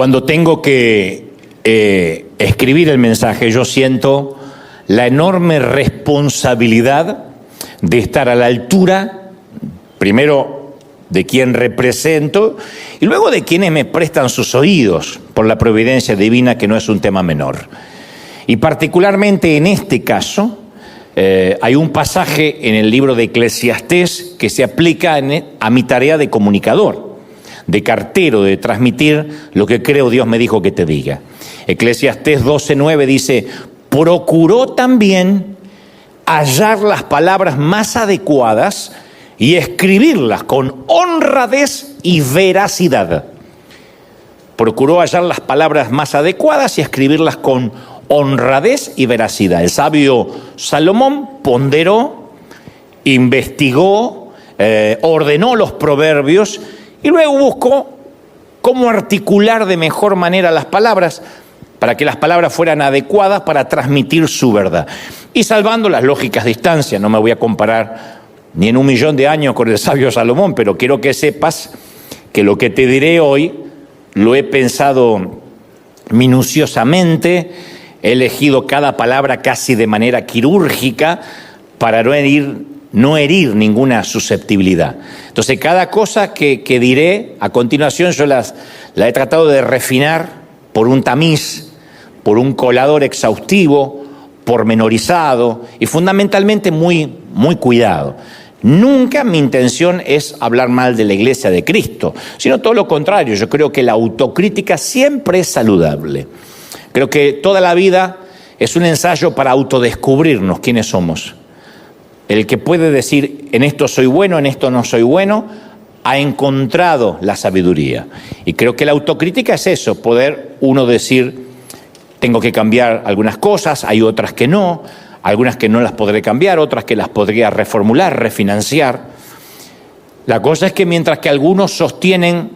Cuando tengo que escribir el mensaje, yo siento la enorme responsabilidad de estar a la altura, primero de quien represento y luego de quienes me prestan sus oídos por la providencia divina, que no es un tema menor. Y particularmente en este caso, hay un pasaje en el libro de Eclesiastés que se aplica a mi tarea de comunicador, de cartero, de transmitir lo que creo Dios me dijo que te diga. Eclesiastés 12:9 dice: procuró también hallar las palabras más adecuadas y escribirlas con honradez y veracidad. Procuró hallar las palabras más adecuadas y escribirlas con honradez y veracidad. El sabio Salomón ponderó, investigó, ordenó los proverbios y luego buscó cómo articular de mejor manera las palabras para que las palabras fueran adecuadas para transmitir su verdad. Y salvando las lógicas distancias, no me voy a comparar ni en 1.000.000 de años con el sabio Salomón, pero quiero que sepas que lo que te diré hoy lo he pensado minuciosamente, he elegido cada palabra casi de manera quirúrgica para no herir ninguna susceptibilidad. Entonces, cada cosa que diré a continuación yo la he tratado de refinar por un tamiz, por un colador exhaustivo, pormenorizado y fundamentalmente muy, muy cuidado. Nunca mi intención es hablar mal de la Iglesia de Cristo, sino todo lo contrario. Yo creo que la autocrítica siempre es saludable. Creo que toda la vida es un ensayo para autodescubrirnos quiénes somos. El que puede decir, en esto soy bueno, en esto no soy bueno, ha encontrado la sabiduría. Y creo que la autocrítica es eso, poder uno decir, tengo que cambiar algunas cosas, hay otras que no, algunas que no las podré cambiar, otras que las podría reformular, refinanciar. La cosa es que mientras que algunos sostienen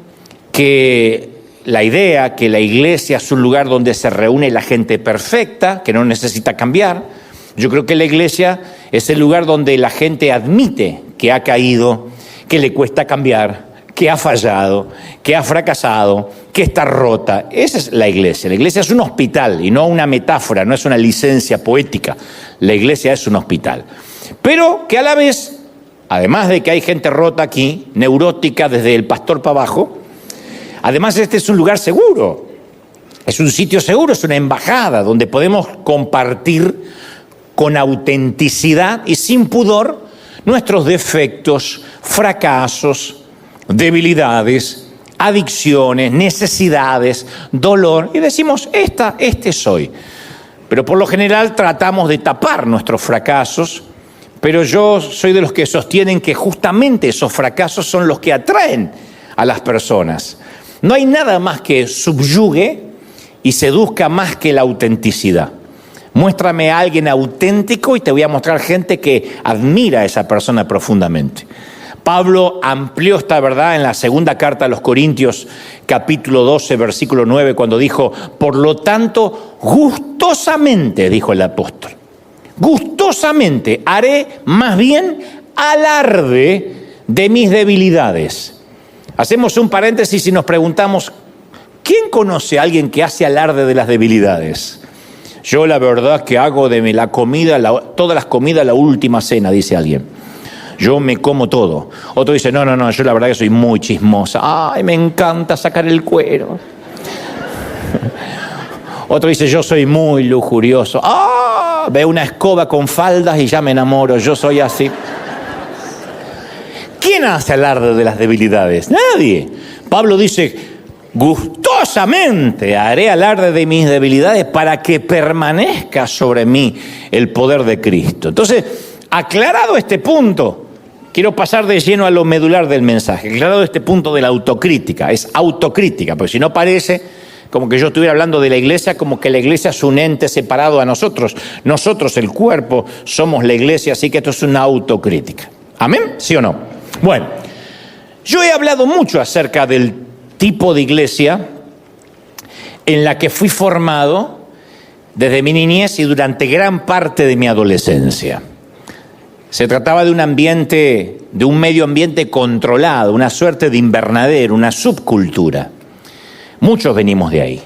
que la idea que la iglesia es un lugar donde se reúne la gente perfecta, que no necesita cambiar, yo creo que la iglesia es el lugar donde la gente admite que ha caído, que le cuesta cambiar, que ha fallado, que ha fracasado, que está rota. Esa es la iglesia. La iglesia es un hospital y no una metáfora, no es una licencia poética. La iglesia es un hospital. Pero que a la vez, además de que hay gente rota aquí, neurótica desde el pastor para abajo, además este es un lugar seguro, es un sitio seguro, es una embajada donde podemos compartir con autenticidad y sin pudor nuestros defectos, fracasos, debilidades, adicciones, necesidades, dolor, y decimos, este soy. Pero por lo general tratamos de tapar nuestros fracasos, pero yo soy de los que sostienen que justamente esos fracasos son los que atraen a las personas. No hay nada más que subyugue y seduzca más que la autenticidad. Muéstrame a alguien auténtico y te voy a mostrar gente que admira a esa persona profundamente. Pablo amplió esta verdad en la segunda carta a los Corintios, capítulo 12, versículo 9, cuando dijo, por lo tanto, gustosamente, dijo el apóstol, gustosamente haré más bien alarde de mis debilidades. Hacemos un paréntesis y nos preguntamos, ¿quién conoce a alguien que hace alarde de las debilidades? Yo la verdad que hago de la comida, todas las comidas la última cena, dice alguien. Yo me como todo. Otro dice, no, yo la verdad que soy muy chismosa. Ay, me encanta sacar el cuero. Otro dice, yo soy muy lujurioso. Veo una escoba con faldas y ya me enamoro. Yo soy así. ¿Quién hace alarde de las debilidades? Nadie. Pablo dice, gustosamente haré alarde de mis debilidades para que permanezca sobre mí el poder de Cristo. Entonces, aclarado este punto, quiero pasar de lleno a lo medular del mensaje. Aclarado este punto de la autocrítica, es autocrítica, porque si no parece como que yo estuviera hablando de la iglesia, como que la iglesia es un ente separado a nosotros. Nosotros, el cuerpo, somos la iglesia, así que esto es una autocrítica. ¿Amén? ¿Sí o no? Bueno, yo he hablado mucho acerca del tipo de iglesia en la que fui formado desde mi niñez y durante gran parte de mi adolescencia. Se trataba de un ambiente, de un medio ambiente controlado, una suerte de invernadero, una subcultura. Muchos venimos de ahí.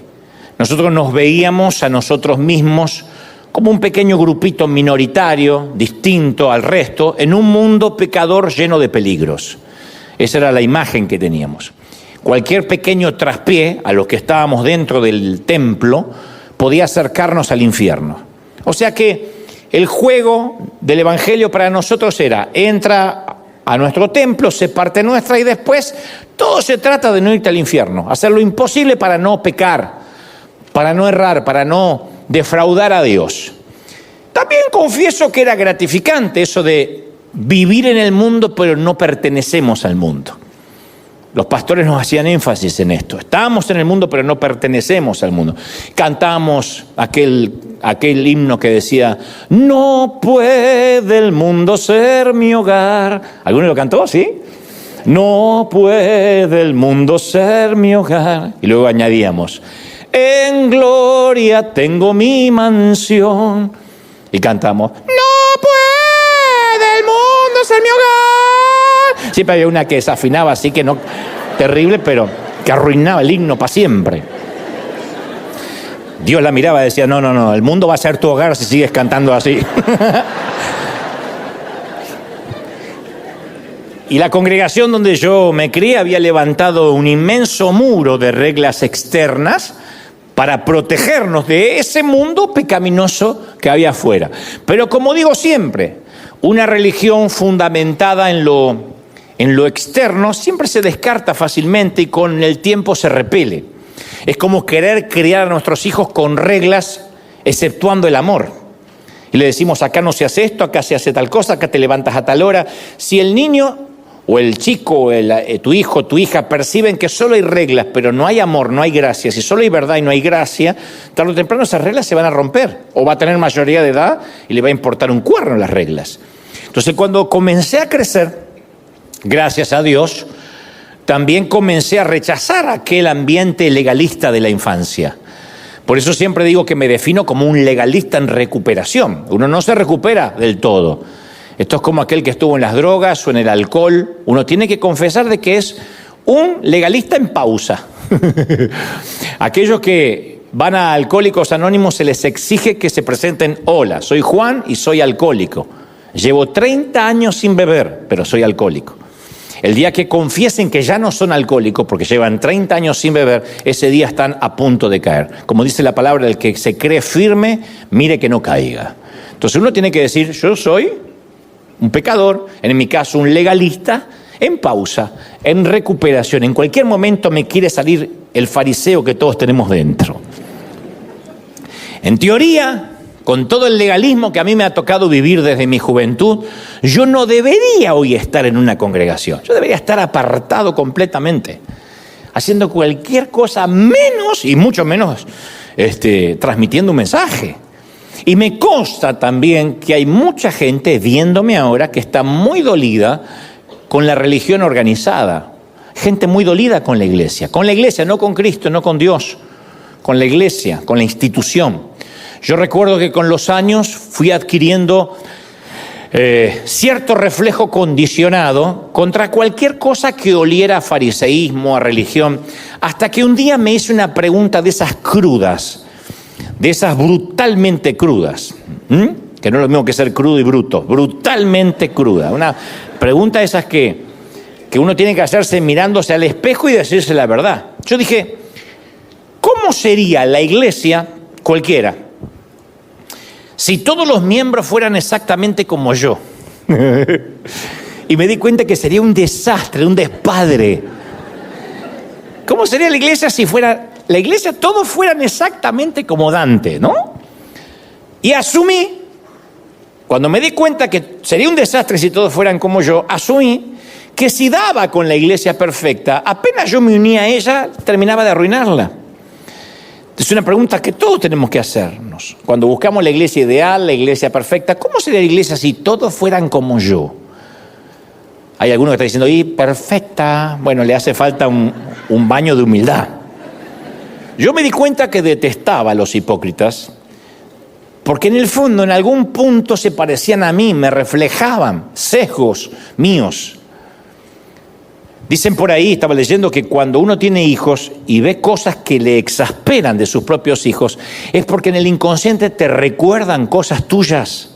Nosotros nos veíamos a nosotros mismos como un pequeño grupito minoritario, distinto al resto, en un mundo pecador lleno de peligros. Esa era la imagen que teníamos. Cualquier pequeño traspié a los que estábamos dentro del templo podía acercarnos al infierno. O sea que el juego del Evangelio para nosotros era: entra a nuestro templo, se parte nuestra y después todo se trata de no irte al infierno, hacer lo imposible para no pecar, para no errar, para no defraudar a Dios. También confieso que era gratificante eso de vivir en el mundo pero no pertenecemos al mundo. Los pastores nos hacían énfasis en esto. Estamos en el mundo, pero no pertenecemos al mundo. Cantamos aquel himno que decía: no puede el mundo ser mi hogar. ¿Alguno lo cantó? ¿Sí? No puede el mundo ser mi hogar. Y luego añadíamos: en gloria tengo mi mansión. Y cantamos: no puede el mundo ser mi hogar. Siempre había una que desafinaba así, que no, terrible, pero que arruinaba el himno para siempre. Dios la miraba y decía: no, el mundo va a ser tu hogar si sigues cantando así. Y la congregación donde yo me crié había levantado un inmenso muro de reglas externas para protegernos de ese mundo pecaminoso que había afuera. Pero como digo siempre, una religión fundamentada en lo externo siempre se descarta fácilmente y con el tiempo se repele. Es como querer criar a nuestros hijos con reglas, exceptuando el amor. Y le decimos: acá no se hace esto, acá se hace tal cosa, acá te levantas a tal hora. Si el niño o el chico, o tu hijo, tu hija perciben que solo hay reglas, pero no hay amor, no hay gracia, si solo hay verdad y no hay gracia, tarde o temprano esas reglas se van a romper. O va a tener mayoría de edad y le va a importar un cuerno las reglas. Entonces, cuando comencé a crecer, gracias a Dios, también comencé a rechazar aquel ambiente legalista de la infancia. Por eso siempre digo que me defino como un legalista en recuperación. Uno no se recupera del todo. Esto es como aquel que estuvo en las drogas o en el alcohol. Uno tiene que confesar de que es un legalista en pausa. Aquellos que van a Alcohólicos Anónimos se les exige que se presenten: hola, soy Juan y soy alcohólico. Llevo 30 años sin beber, pero soy alcohólico. El día que confiesen que ya no son alcohólicos, porque llevan 30 años sin beber, ese día están a punto de caer. Como dice la palabra, el que se cree firme, mire que no caiga. Entonces uno tiene que decir: yo soy un pecador, en mi caso un legalista, en pausa, en recuperación. En cualquier momento me quiere salir el fariseo que todos tenemos dentro. En teoría, con todo el legalismo que a mí me ha tocado vivir desde mi juventud, yo no debería hoy estar en una congregación. Yo debería estar apartado completamente, haciendo cualquier cosa menos, y mucho menos, transmitiendo un mensaje. Y me consta también que hay mucha gente viéndome ahora que está muy dolida con la religión organizada. Gente muy dolida con la iglesia, no con Cristo, no con Dios, con la iglesia, con la institución. Yo recuerdo que con los años fui adquiriendo cierto reflejo condicionado contra cualquier cosa que oliera a fariseísmo, a religión, hasta que un día me hice una pregunta de esas crudas, de esas brutalmente crudas, que no es lo mismo que ser crudo y bruto, brutalmente cruda. Una pregunta de esas que uno tiene que hacerse mirándose al espejo y decirse la verdad. Yo dije: ¿cómo sería la iglesia cualquiera si todos los miembros fueran exactamente como yo? Y me di cuenta que sería un desastre, un despadre. ¿Cómo sería la iglesia si fuera la iglesia, todos fueran exactamente como Dante, ¿no? Y asumí, cuando me di cuenta que sería un desastre si todos fueran como yo, asumí que si daba con la iglesia perfecta, apenas yo me unía a ella, terminaba de arruinarla. Es una pregunta que todos tenemos que hacernos. Cuando buscamos la iglesia ideal, la iglesia perfecta, ¿cómo sería la iglesia si todos fueran como yo? Hay alguno que está diciendo: ¡y perfecta! Bueno, le hace falta un baño de humildad. Yo me di cuenta que detestaba a los hipócritas, porque en el fondo, en algún punto se parecían a mí, me reflejaban sesgos míos. Dicen por ahí, estaba leyendo, que cuando uno tiene hijos y ve cosas que le exasperan de sus propios hijos, es porque en el inconsciente te recuerdan cosas tuyas.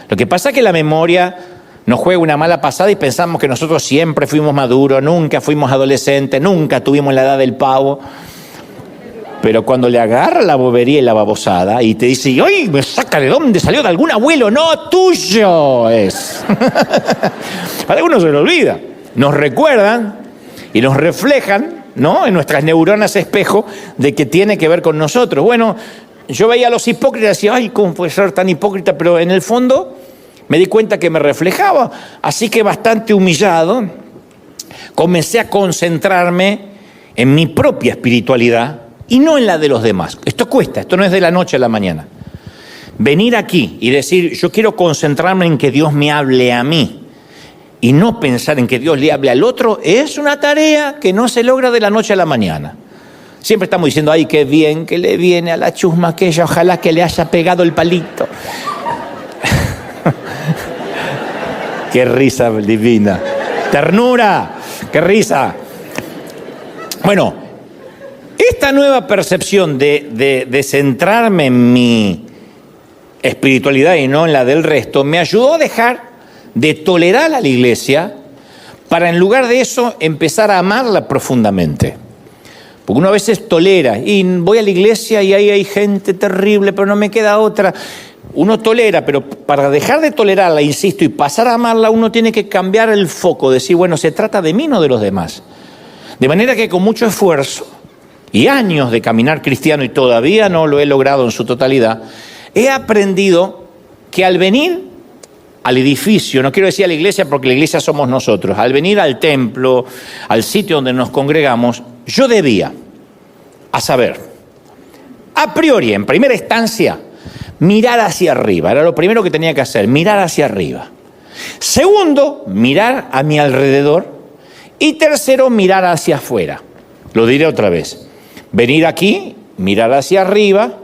Lo que pasa es que la memoria nos juega una mala pasada y pensamos que nosotros siempre fuimos maduros, nunca fuimos adolescentes, nunca tuvimos la edad del pavo. Pero cuando le agarra la bobería y la babosada y te dice, ¡ay, me saca de dónde salió! De algún abuelo, no, tuyo es. Para algunos se lo olvida. Nos recuerdan y nos reflejan, ¿no?, en nuestras neuronas espejo de que tiene que ver con nosotros. Bueno, yo veía a los hipócritas y decía, ¡ay, cómo puede ser tan hipócrita! Pero en el fondo me di cuenta que me reflejaba. Así que bastante humillado, comencé a concentrarme en mi propia espiritualidad y no en la de los demás. Esto cuesta, esto no es de la noche a la mañana. Venir aquí y decir, yo quiero concentrarme en que Dios me hable a mí y no pensar en que Dios le hable al otro, es una tarea que no se logra de la noche a la mañana. Siempre estamos diciendo, ay, qué bien que le viene a la chusma aquella, ojalá que le haya pegado el palito. Qué risa divina. Ternura, qué risa. Bueno, esta nueva percepción de centrarme en mi espiritualidad y no en la del resto, me ayudó a dejar de tolerar a la iglesia para, en lugar de eso, empezar a amarla profundamente. Porque uno a veces tolera, y voy a la iglesia y ahí hay gente terrible, pero no me queda otra. Uno tolera, pero para dejar de tolerarla, insisto, y pasar a amarla, uno tiene que cambiar el foco, decir, bueno, se trata de mí, no de los demás. De manera que con mucho esfuerzo y años de caminar cristiano, y todavía no lo he logrado en su totalidad, he aprendido que al venir al edificio, no quiero decir a la iglesia porque la iglesia somos nosotros, al venir al templo, al sitio donde nos congregamos, yo debía, a saber, a priori, en primera instancia, mirar hacia arriba. Era lo primero que tenía que hacer, mirar hacia arriba. Segundo, mirar a mi alrededor. Y tercero, mirar hacia afuera. Lo diré otra vez. Venir aquí, mirar hacia arriba,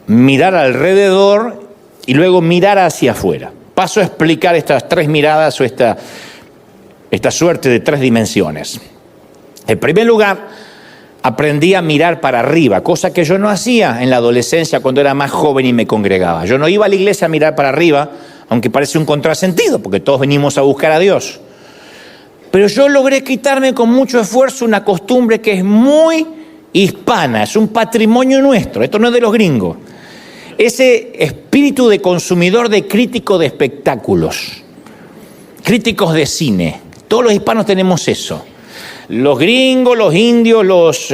mirar alrededor y luego mirar hacia afuera. Paso a explicar estas tres miradas o esta suerte de tres dimensiones. En primer lugar, aprendí a mirar para arriba, cosa que yo no hacía en la adolescencia cuando era más joven y me congregaba. Yo no iba a la iglesia a mirar para arriba, aunque parece un contrasentido, porque todos venimos a buscar a Dios. Pero yo logré quitarme con mucho esfuerzo una costumbre que es muy hispana, es un patrimonio nuestro, esto no es de los gringos. Ese espíritu de consumidor, de crítico de espectáculos, críticos de cine. Todos los hispanos tenemos eso. Los gringos, los indios, los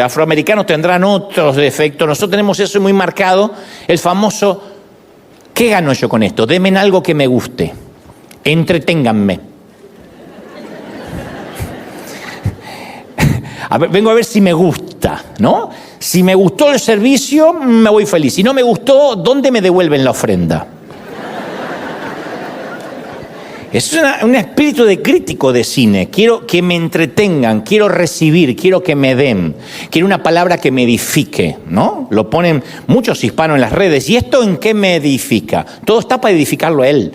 afroamericanos tendrán otros defectos. Nosotros tenemos eso muy marcado, el famoso, ¿qué gano yo con esto? Denme algo que me guste, entreténganme. Vengo a ver si me gusta, ¿no? Si me gustó el servicio, me voy feliz. Si no me gustó, ¿dónde me devuelven la ofrenda? Es un espíritu de crítico de cine. Quiero que me entretengan, quiero recibir, quiero que me den. Quiero una palabra que me edifique, ¿no? Lo ponen muchos hispanos en las redes. ¿Y esto en qué me edifica? Todo está para edificarlo a él.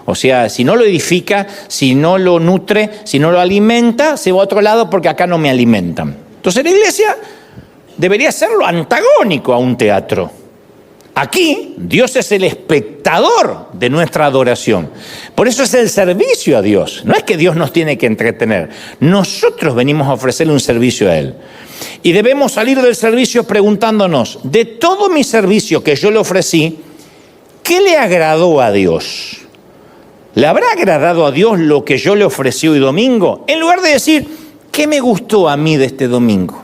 O sea, si no lo edifica, si no lo nutre, si no lo alimenta, se va a otro lado porque acá no me alimentan. Entonces la iglesia debería ser lo antagónico a un teatro. Aquí Dios es el espectador de nuestra adoración. Por eso es el servicio a Dios. No es que Dios nos tiene que entretener. Nosotros venimos a ofrecerle un servicio a Él. Y debemos salir del servicio preguntándonos, de todo mi servicio que yo le ofrecí, ¿qué le agradó a Dios? ¿Le habrá agradado a Dios lo que yo le ofrecí hoy domingo? En lugar de decir, ¿qué me gustó a mí de este domingo?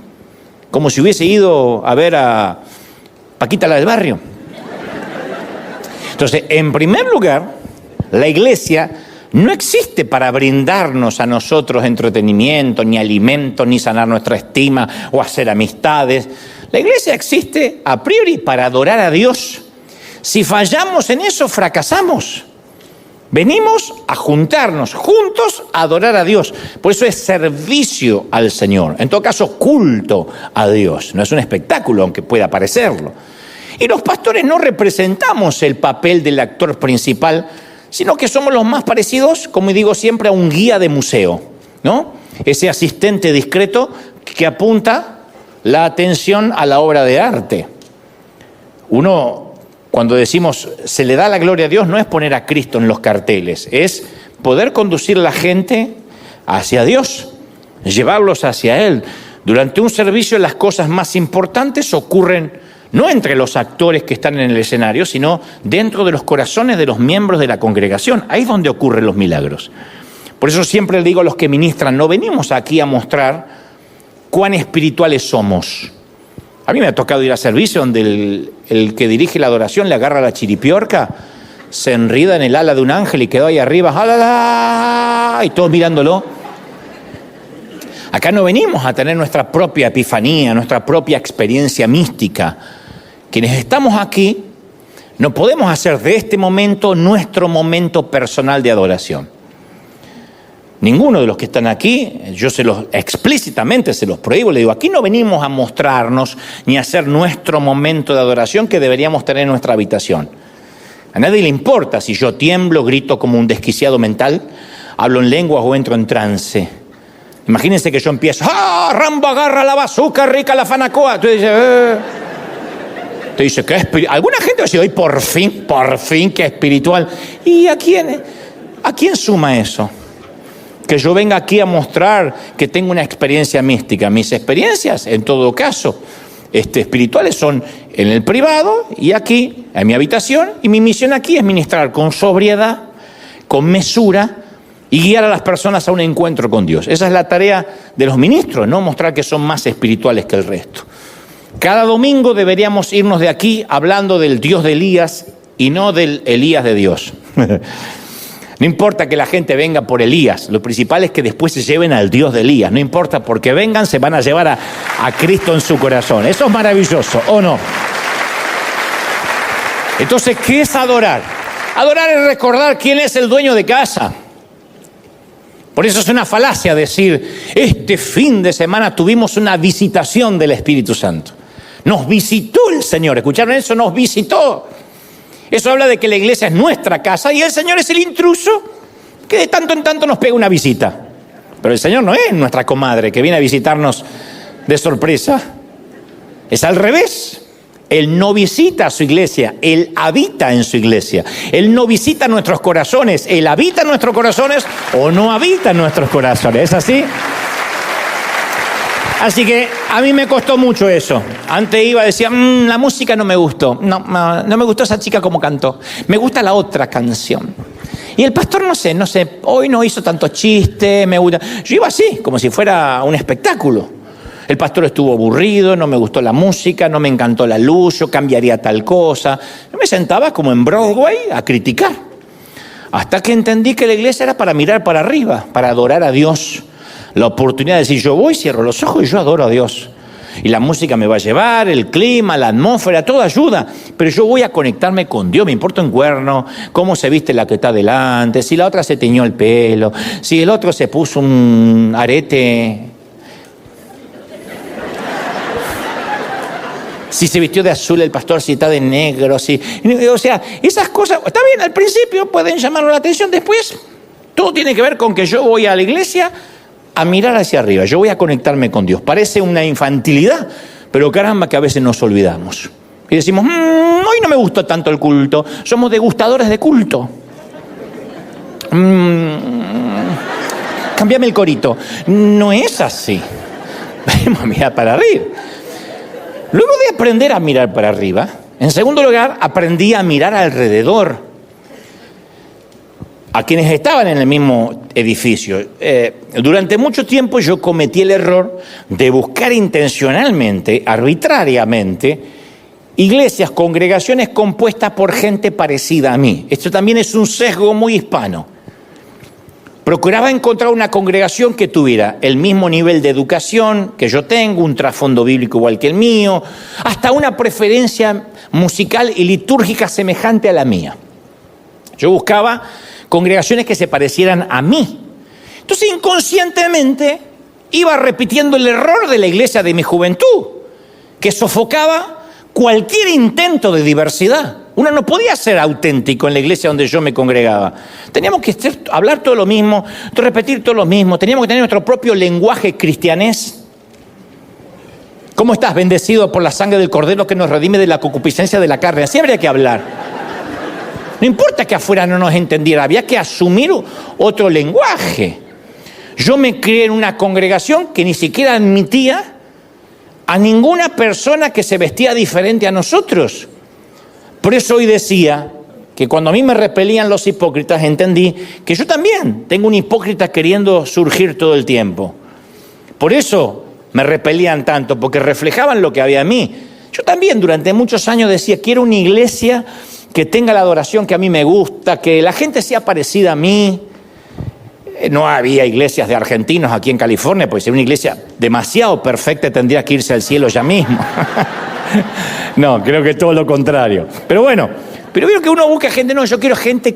Como si hubiese ido a ver a Paquita la del barrio. Entonces, en primer lugar, la iglesia no existe para brindarnos a nosotros entretenimiento, ni alimento, ni sanar nuestra estima o hacer amistades. La iglesia existe a priori para adorar a Dios. Si fallamos en eso, fracasamos. Venimos a juntarnos juntos a adorar a Dios. Por eso es servicio al Señor. En todo caso, culto a Dios. No es un espectáculo, aunque pueda parecerlo. Y los pastores no representamos el papel del actor principal, sino que somos los más parecidos, como digo siempre, a un guía de museo. ¿no? Ese asistente discreto que apunta la atención a la obra de arte. Uno, cuando decimos se le da la gloria a Dios, no es poner a Cristo en los carteles, es poder conducir a la gente hacia Dios, llevarlos hacia Él. Durante un servicio las cosas más importantes ocurren no entre los actores que están en el escenario, sino dentro de los corazones de los miembros de la congregación. Ahí es donde ocurren los milagros. Por eso siempre le digo a los que ministran, no venimos aquí a mostrar cuán espirituales somos. A mí me ha tocado ir a servicio donde el que dirige la adoración le agarra la chiripiorca, se enrida en el ala de un ángel y quedó ahí arriba, ¡alala! Y todos mirándolo. Acá no venimos a tener nuestra propia epifanía, nuestra propia experiencia mística. Quienes estamos aquí no podemos hacer de este momento nuestro momento personal de adoración. Ninguno de los que están aquí, yo explícitamente se los prohíbo, le digo, aquí no venimos a mostrarnos ni a hacer nuestro momento de adoración que deberíamos tener en nuestra habitación. A nadie le importa si yo tiemblo, grito como un desquiciado mental, hablo en lenguas o entro en trance. Imagínense que yo empiezo, ¡ah! Rambo agarra la bazooka, rica la fanacoa. Tú dices, ¿qué espiritual? Alguna gente va a decir, hoy por fin, qué espiritual. ¿Y a quién suma eso? Que yo venga aquí a mostrar que tengo una experiencia mística. Mis experiencias, en todo caso, espirituales son en el privado y aquí, en mi habitación. Y mi misión aquí es ministrar con sobriedad, con mesura y guiar a las personas a un encuentro con Dios. Esa es la tarea de los ministros, no mostrar que son más espirituales que el resto. Cada domingo deberíamos irnos de aquí hablando del Dios de Elías y no del Elías de Dios. No importa que la gente venga por Elías, lo principal es que después se lleven al Dios de Elías. No importa porque vengan, se van a llevar a Cristo en su corazón. Eso es maravilloso, ¿o no? Entonces, ¿qué es adorar? Adorar es recordar quién es el dueño de casa. Por eso es una falacia decir, este fin de semana tuvimos una visitación del Espíritu Santo. Nos visitó el Señor, ¿escucharon eso? Nos visitó. Eso habla de que la iglesia es nuestra casa y el Señor es el intruso que de tanto en tanto nos pega una visita. Pero el Señor no es nuestra comadre que viene a visitarnos de sorpresa. Es al revés. Él no visita a su iglesia, Él habita en su iglesia. Él no visita nuestros corazones, Él habita en nuestros corazones o no habita en nuestros corazones. ¿Es así? Así que a mí me costó mucho eso. Antes iba y decía, la música no me gustó. No me gustó esa chica como cantó. Me gusta la otra canción. Y el pastor no sé, hoy no hizo tanto chiste, me gusta. Yo iba así, como si fuera un espectáculo. El pastor estuvo aburrido, no me gustó la música, no me encantó la luz, yo cambiaría tal cosa. Yo me sentaba como en Broadway a criticar. Hasta que entendí que la iglesia era para mirar para arriba, para adorar a Dios. La oportunidad de decir, yo voy, cierro los ojos y yo adoro a Dios. Y la música me va a llevar, el clima, la atmósfera, todo ayuda. Pero yo voy a conectarme con Dios, me importa un cuerno, cómo se viste la que está delante, si la otra se teñió el pelo, si el otro se puso un arete, si se vistió de azul el pastor, si está de negro, o sea, esas cosas, está bien, al principio pueden llamarnos la atención, después todo tiene que ver con que yo voy a la iglesia a mirar hacia arriba, yo voy a conectarme con Dios. Parece una infantilidad, pero caramba que a veces nos olvidamos. Y decimos, hoy no me gustó tanto el culto, somos degustadores de culto. Cámbiame el corito. No es así. Vamos a mirar para arriba. Luego de aprender a mirar para arriba, en segundo lugar, aprendí a mirar alrededor. A quienes estaban en el mismo edificio. Durante mucho tiempo yo cometí el error de buscar intencionalmente, arbitrariamente, iglesias, congregaciones compuestas por gente parecida a mí. Esto también es un sesgo muy hispano. Procuraba encontrar una congregación que tuviera el mismo nivel de educación que yo tengo, un trasfondo bíblico igual que el mío, hasta una preferencia musical y litúrgica semejante a la mía. Yo buscaba congregaciones que se parecieran a mí. Entonces, inconscientemente, iba repitiendo el error de la iglesia de mi juventud, que sofocaba cualquier intento de diversidad. Uno no podía ser auténtico en la iglesia donde yo me congregaba. Teníamos que hablar todo lo mismo, repetir todo lo mismo. Teníamos que tener nuestro propio lenguaje cristianés. ¿Cómo estás? Bendecido por la sangre del Cordero que nos redime de la concupiscencia de la carne. Así habría que hablar. No importa que afuera no nos entendiera, había que asumir otro lenguaje. Yo me crié en una congregación que ni siquiera admitía a ninguna persona que se vestía diferente a nosotros. Por eso hoy decía que cuando a mí me repelían los hipócritas, entendí que yo también tengo un hipócrita queriendo surgir todo el tiempo. Por eso me repelían tanto, porque reflejaban lo que había en mí. Yo también durante muchos años decía, quiero una iglesia que tenga la adoración que a mí me gusta, que la gente sea parecida a mí. No había iglesias de argentinos aquí en California, porque si era una iglesia demasiado perfecta tendría que irse al cielo ya mismo. No, creo que es todo lo contrario. Pero bueno, pero veo que uno busca gente, no, yo quiero gente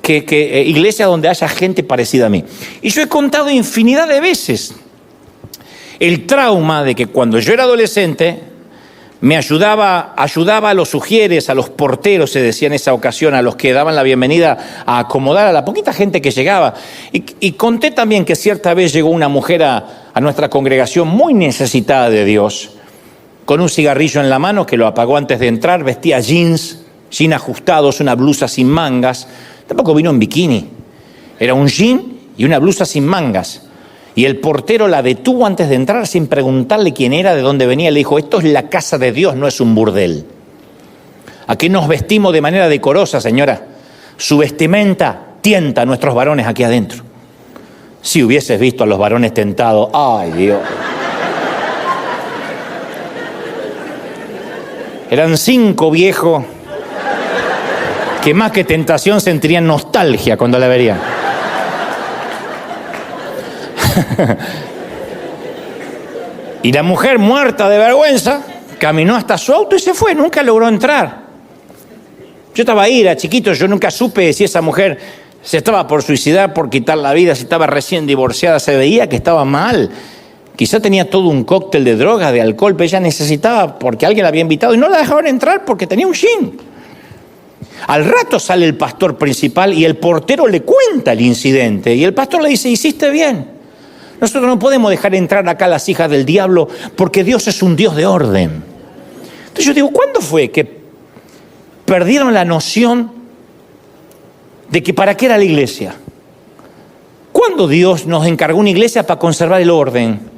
iglesia donde haya gente parecida a mí. Y yo he contado infinidad de veces el trauma de que cuando yo era adolescente me ayudaba a los sugieres, a los porteros, se decía en esa ocasión, a los que daban la bienvenida a acomodar a la poquita gente que llegaba. Y conté también que cierta vez llegó una mujer a nuestra congregación muy necesitada de Dios, con un cigarrillo en la mano que lo apagó antes de entrar, vestía jeans ajustados, una blusa sin mangas, tampoco vino en bikini, era un jean y una blusa sin mangas. Y el portero la detuvo antes de entrar sin preguntarle quién era, de dónde venía. Le dijo, esto es la casa de Dios, no es un burdel. Aquí nos vestimos de manera decorosa, señora. Su vestimenta tienta a nuestros varones aquí adentro. Si hubieses visto a los varones tentados, ¡ay, Dios! Eran 5 viejos que más que tentación sentirían nostalgia cuando la verían. Y la mujer, muerta de vergüenza, caminó hasta su auto y se fue, nunca logró entrar. Yo estaba ahí, era chiquito, yo nunca supe si esa mujer se estaba por suicidar, por quitar la vida, si estaba recién divorciada, se veía que estaba mal. Quizá tenía todo un cóctel de drogas, de alcohol, pero ella necesitaba porque alguien la había invitado y no la dejaban entrar porque tenía un jean. Al rato sale el pastor principal y el portero le cuenta el incidente y el pastor le dice, hiciste bien. Nosotros no podemos dejar entrar acá a las hijas del diablo porque Dios es un Dios de orden. Entonces yo digo, ¿cuándo fue que perdieron la noción de que para qué era la iglesia? ¿Cuándo Dios nos encargó una iglesia para conservar el orden?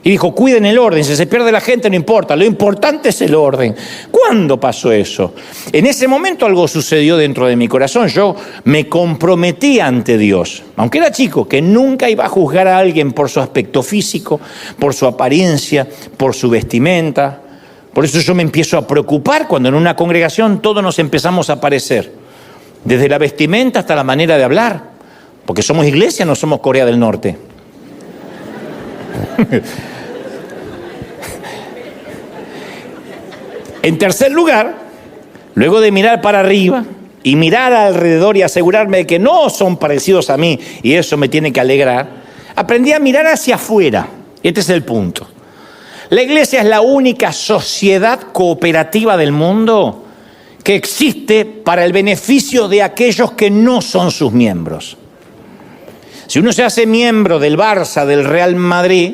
Y dijo, cuiden el orden, si se pierde la gente no importa, lo importante es el orden. ¿Cuándo pasó eso? En ese momento algo sucedió dentro de mi corazón. Yo me comprometí ante Dios, aunque era chico, que nunca iba a juzgar a alguien por su aspecto físico, por su apariencia, por su vestimenta. Por eso yo me empiezo a preocupar cuando en una congregación todos nos empezamos a parecer, desde la vestimenta hasta la manera de hablar, porque somos iglesia, no somos Corea del Norte. En tercer lugar, luego de mirar para arriba y mirar alrededor y asegurarme de que no son parecidos a mí, y eso me tiene que alegrar, aprendí a mirar hacia afuera. Este es el punto. La iglesia es la única sociedad cooperativa del mundo que existe para el beneficio de aquellos que no son sus miembros. Si uno se hace miembro del Barça, del Real Madrid,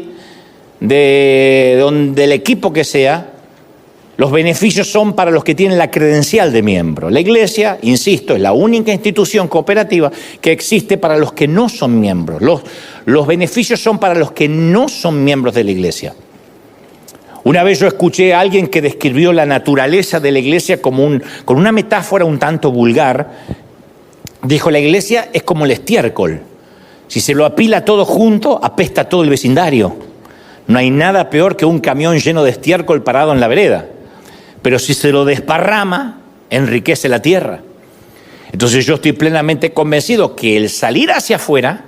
del equipo que sea, los beneficios son para los que tienen la credencial de miembro. La iglesia, insisto, es la única institución cooperativa que existe para los que no son miembros. Los beneficios son para los que no son miembros de la iglesia. Una vez yo escuché a alguien que describió la naturaleza de la iglesia con una metáfora un tanto vulgar. Dijo, la iglesia es como el estiércol. Si se lo apila todo junto, apesta todo el vecindario. No hay nada peor que un camión lleno de estiércol parado en la vereda. Pero si se lo desparrama, enriquece la tierra. Entonces yo estoy plenamente convencido que el salir hacia afuera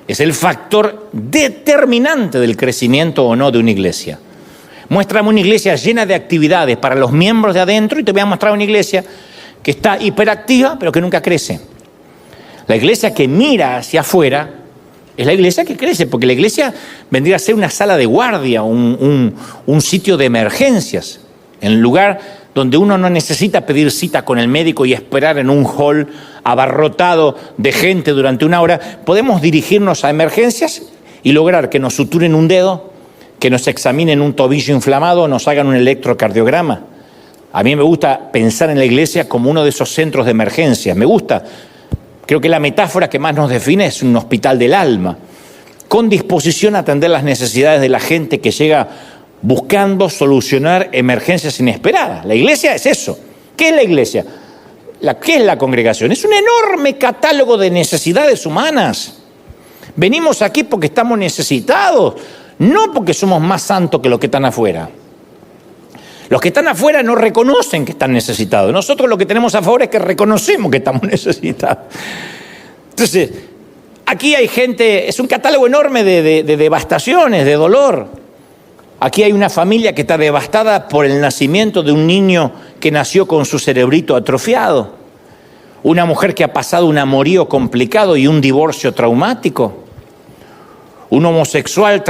es el factor determinante del crecimiento o no de una iglesia. Muéstrame una iglesia llena de actividades para los miembros de adentro y te voy a mostrar una iglesia que está hiperactiva pero que nunca crece. La iglesia que mira hacia afuera es la iglesia que crece, porque la iglesia vendría a ser una sala de guardia, un sitio de emergencias. En lugar donde uno no necesita pedir cita con el médico y esperar en un hall abarrotado de gente durante una hora, podemos dirigirnos a emergencias y lograr que nos suturen un dedo, que nos examinen un tobillo inflamado, nos hagan un electrocardiograma. A mí me gusta pensar en la iglesia como uno de esos centros de emergencia. Me gusta. Creo que la metáfora que más nos define es un hospital del alma, con disposición a atender las necesidades de la gente que llega buscando solucionar emergencias inesperadas. La iglesia es eso. ¿Qué es la iglesia? ¿Qué es la congregación? Es un enorme catálogo de necesidades humanas. Venimos aquí porque estamos necesitados, no porque somos más santos que los que están afuera. Los que están afuera no reconocen que están necesitados. Nosotros lo que tenemos a favor es que reconocemos que estamos necesitados. Entonces, aquí hay gente, es un catálogo enorme de devastaciones, de dolor. Aquí hay una familia que está devastada por el nacimiento de un niño que nació con su cerebrito atrofiado. Una mujer que ha pasado un amorío complicado y un divorcio traumático. Un homosexual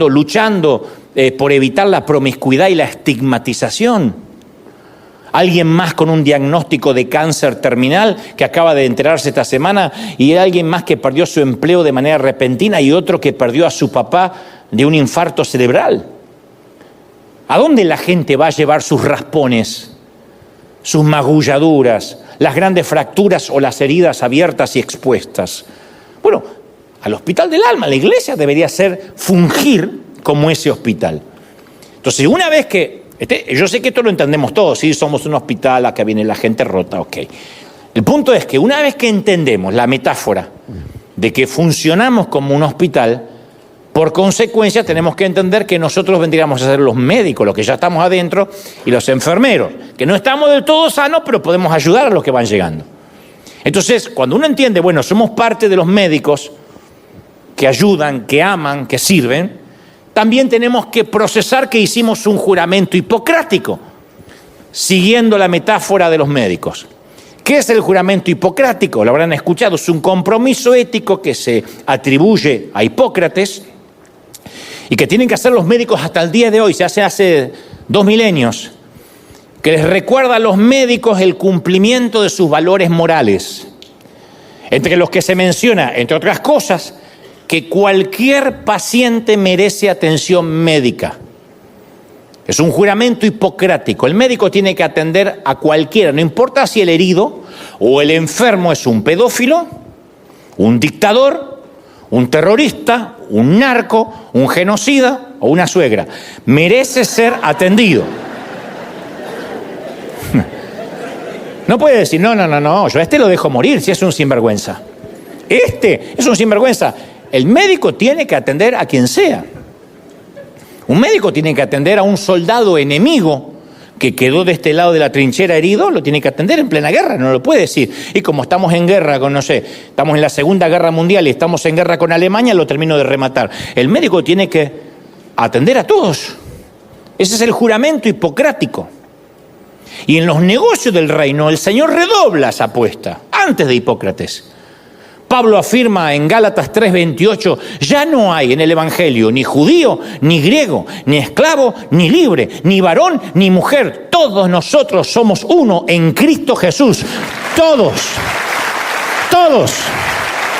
luchando por evitar la promiscuidad y la estigmatización. Alguien más con un diagnóstico de cáncer terminal que acaba de enterarse esta semana, y alguien más que perdió su empleo de manera repentina, y otro que perdió a su papá de un infarto cerebral. ¿A dónde la gente va a llevar sus raspones, sus magulladuras, las grandes fracturas o las heridas abiertas y expuestas? Bueno, al hospital del alma. La iglesia debería fungir como ese hospital. Entonces, una vez que, yo sé que esto lo entendemos todos, ¿sí? Somos un hospital, acá viene la gente rota, ok. El punto es que una vez que entendemos la metáfora de que funcionamos como un hospital, por consecuencia tenemos que entender que nosotros vendríamos a ser los médicos, los que ya estamos adentro, y los enfermeros, que no estamos del todo sanos, pero podemos ayudar a los que van llegando. Entonces, cuando uno entiende, bueno, somos parte de los médicos que ayudan, que aman, que sirven, también tenemos que procesar que hicimos un juramento hipocrático, siguiendo la metáfora de los médicos. ¿Qué es el juramento hipocrático? Lo habrán escuchado, es un compromiso ético que se atribuye a Hipócrates y que tienen que hacer los médicos hasta el día de hoy, se hace 2 milenios, que les recuerda a los médicos el cumplimiento de sus valores morales, entre los que se menciona, entre otras cosas, que cualquier paciente merece atención médica. Es un juramento hipocrático. El médico tiene que atender a cualquiera, no importa si el herido o el enfermo es un pedófilo, un dictador, un terrorista, un narco, un genocida o una suegra. Merece ser atendido. No puede decir, no, yo a este lo dejo morir si es un sinvergüenza. Este es un sinvergüenza. El médico tiene que atender a quien sea. Un médico tiene que atender a un soldado enemigo que quedó de este lado de la trinchera herido, lo tiene que atender en plena guerra, no lo puede decir. Y como estamos en guerra con, estamos en la Segunda Guerra Mundial y estamos en guerra con Alemania, lo termino de rematar. El médico tiene que atender a todos. Ese es el juramento hipocrático. Y en los negocios del reino, el Señor redobla esa apuesta, antes de Hipócrates. Pablo afirma en Gálatas 3:28, ya no hay en el Evangelio ni judío, ni griego, ni esclavo, ni libre, ni varón, ni mujer. Todos nosotros somos uno en Cristo Jesús. Todos.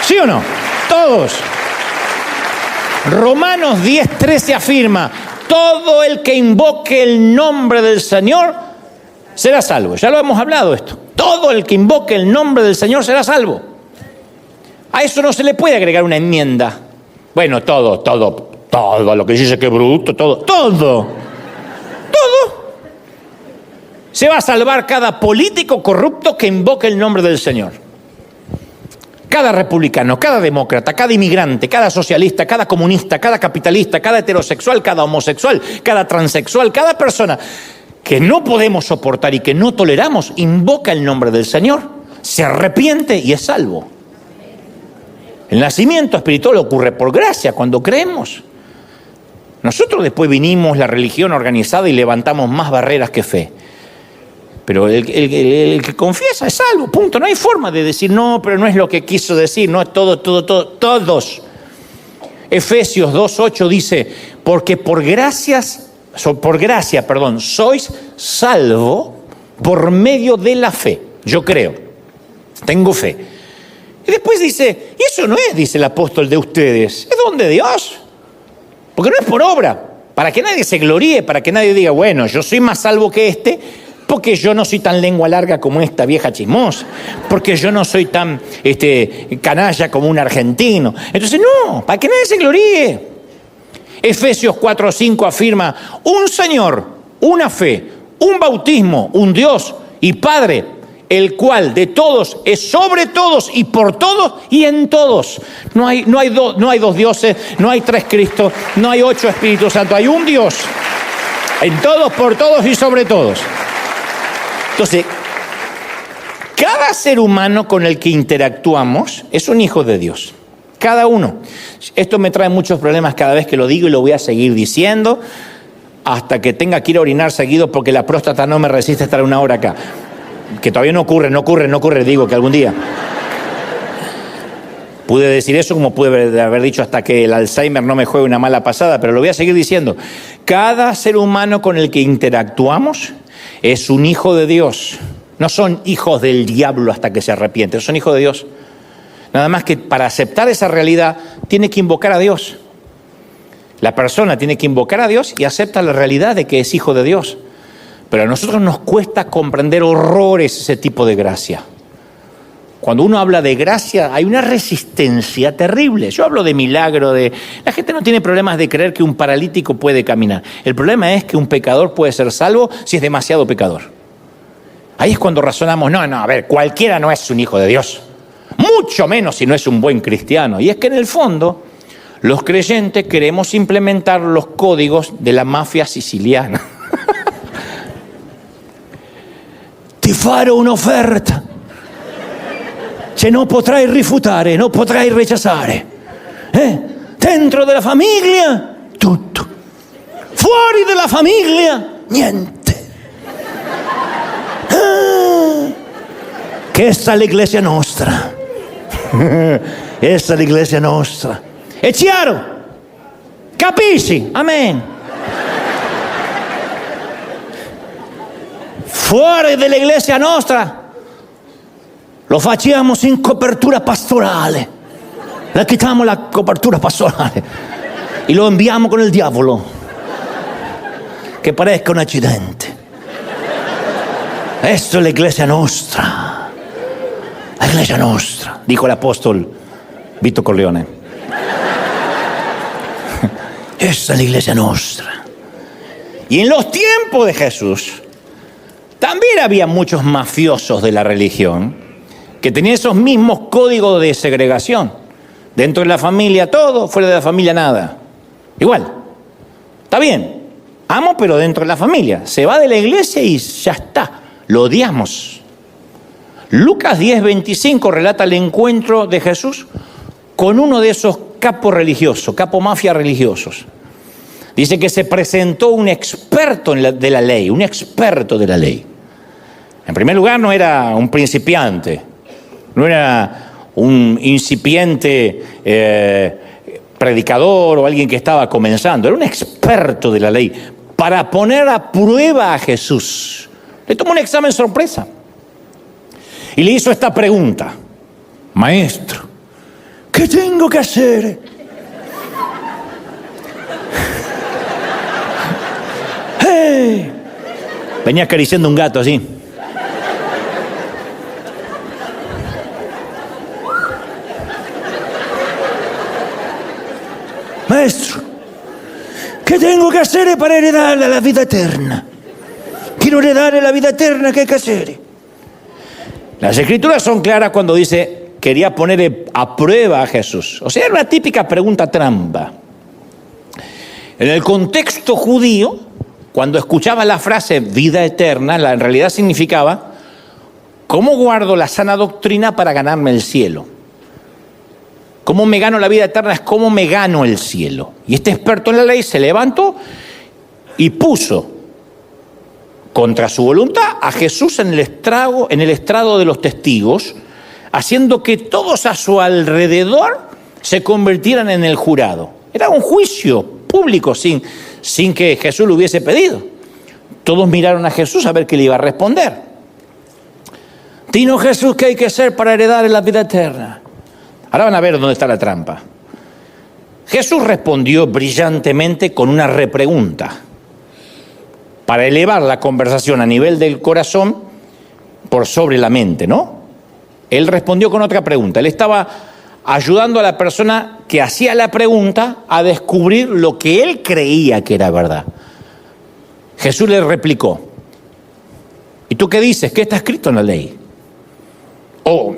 ¿Sí o no? Todos. Romanos 10:13 afirma, todo el que invoque el nombre del Señor será salvo. Ya lo hemos hablado esto. Todo el que invoque el nombre del Señor será salvo. A eso no se le puede agregar una enmienda. Bueno, todo, lo que dice que bruto, todo. Se va a salvar cada político corrupto que invoque el nombre del Señor. Cada republicano, cada demócrata, cada inmigrante, cada socialista, cada comunista, cada capitalista, cada heterosexual, cada homosexual, cada transexual, cada persona que no podemos soportar y que no toleramos, invoca el nombre del Señor, se arrepiente y es salvo. El nacimiento espiritual ocurre por gracia, cuando creemos. Nosotros después vinimos, la religión organizada, y levantamos más barreras que fe. Pero el que confiesa es salvo, punto. No hay forma de decir, no, pero no es lo que quiso decir, no es todos. Efesios 2:8 dice, porque por gracia, sois salvo por medio de la fe. Yo creo, tengo fe. Y después dice, y eso no es, dice el apóstol, de ustedes, es don de Dios. Porque no es por obra, para que nadie se gloríe, para que nadie diga, bueno, yo soy más salvo que este, porque yo no soy tan lengua larga como esta vieja chismosa, porque yo no soy tan canalla como un argentino. Entonces, no, para que nadie se gloríe. Efesios 4:5 afirma, un Señor, una fe, un bautismo, un Dios y Padre, el cual de todos es sobre todos y por todos y en todos. No hay dos dioses, no hay tres Cristos, no hay 8 Espíritus Santos, hay un Dios. En todos, por todos y sobre todos. Entonces, cada ser humano con el que interactuamos es un hijo de Dios. Cada uno. Esto me trae muchos problemas cada vez que lo digo y lo voy a seguir diciendo hasta que tenga que ir a orinar seguido porque la próstata no me resiste estar una hora acá. Que todavía no ocurre, digo que algún día. Pude decir eso como pude haber dicho hasta que el Alzheimer no me juegue una mala pasada, pero lo voy a seguir diciendo. Cada ser humano con el que interactuamos es un hijo de Dios. No son hijos del diablo hasta que se arrepienten, son hijos de Dios. Nada más que para aceptar esa realidad tiene que invocar a Dios. La persona tiene que invocar a Dios y acepta la realidad de que es hijo de Dios. Pero a nosotros nos cuesta comprender horrores ese tipo de gracia. Cuando uno habla de gracia hay una resistencia terrible. Yo hablo de milagro, la gente no tiene problemas de creer que un paralítico puede caminar. El problema es que un pecador puede ser salvo si es demasiado pecador. Ahí es cuando razonamos, no, a ver, cualquiera no es un hijo de Dios. Mucho menos si no es un buen cristiano. Y es que en el fondo los creyentes queremos implementar los códigos de la mafia siciliana. Ti farò un'offerta, che non potrai rifiutare, non potrai rechazare. Dentro della famiglia, tutto. Fuori della famiglia, niente. Questa è l'Iglesia nostra. Questa è l'Iglesia nostra. È chiaro? Capisci? Amen. Fuori dell'Iglesia nostra lo facciamo sin copertura pastorale. Le quitiamo la copertura pastorale e lo inviamo con il diavolo che parezca un accidente. Questa è l'Iglesia nostra. La Iglesia nostra, dijo el apóstol Vito Corleone. Esta es la Iglesia nostra. Y en los tiempos de Jesús también había muchos mafiosos de la religión que tenían esos mismos códigos de segregación. Dentro de la familia todo, fuera de la familia nada. Igual. Está bien. Amo, pero dentro de la familia. Se va de la iglesia y ya está. Lo odiamos. Lucas 10:25 relata el encuentro de Jesús con uno de esos capos religiosos, capo mafia religiosos. Dice que se presentó un experto de la ley, un experto de la ley. En primer lugar, no era un principiante, no era un incipiente predicador o alguien que estaba comenzando, era un experto de la ley para poner a prueba a Jesús. Le tomó un examen sorpresa y le hizo esta pregunta: Maestro, ¿qué tengo que hacer? ¡Hey! Venía acariciando un gato así. Maestro, ¿qué tengo que hacer para heredar la vida eterna? Quiero heredar la vida eterna, ¿qué hay que hacer? Las Escrituras son claras cuando dice quería poner a prueba a Jesús. O sea, era una típica pregunta trampa. En el contexto judío, cuando escuchaba la frase vida eterna, en realidad significaba ¿cómo guardo la sana doctrina para ganarme el cielo? ¿Cómo me gano la vida eterna? Es cómo me gano el cielo. Y este experto en la ley se levantó y puso contra su voluntad a Jesús en el estrado de los testigos, haciendo que todos a su alrededor se convirtieran en el jurado. Era un juicio público sin que Jesús lo hubiese pedido. Todos miraron a Jesús a ver qué le iba a responder. Dinos, Jesús, ¿qué hay que hacer para heredar la vida eterna? Ahora van a ver dónde está la trampa. Jesús respondió brillantemente con una repregunta para elevar la conversación a nivel del corazón por sobre la mente, ¿no? Él respondió con otra pregunta. Él estaba ayudando a la persona que hacía la pregunta a descubrir lo que él creía que era verdad. Jesús le replicó: ¿y tú qué dices? ¿Qué está escrito en la ley? ¿O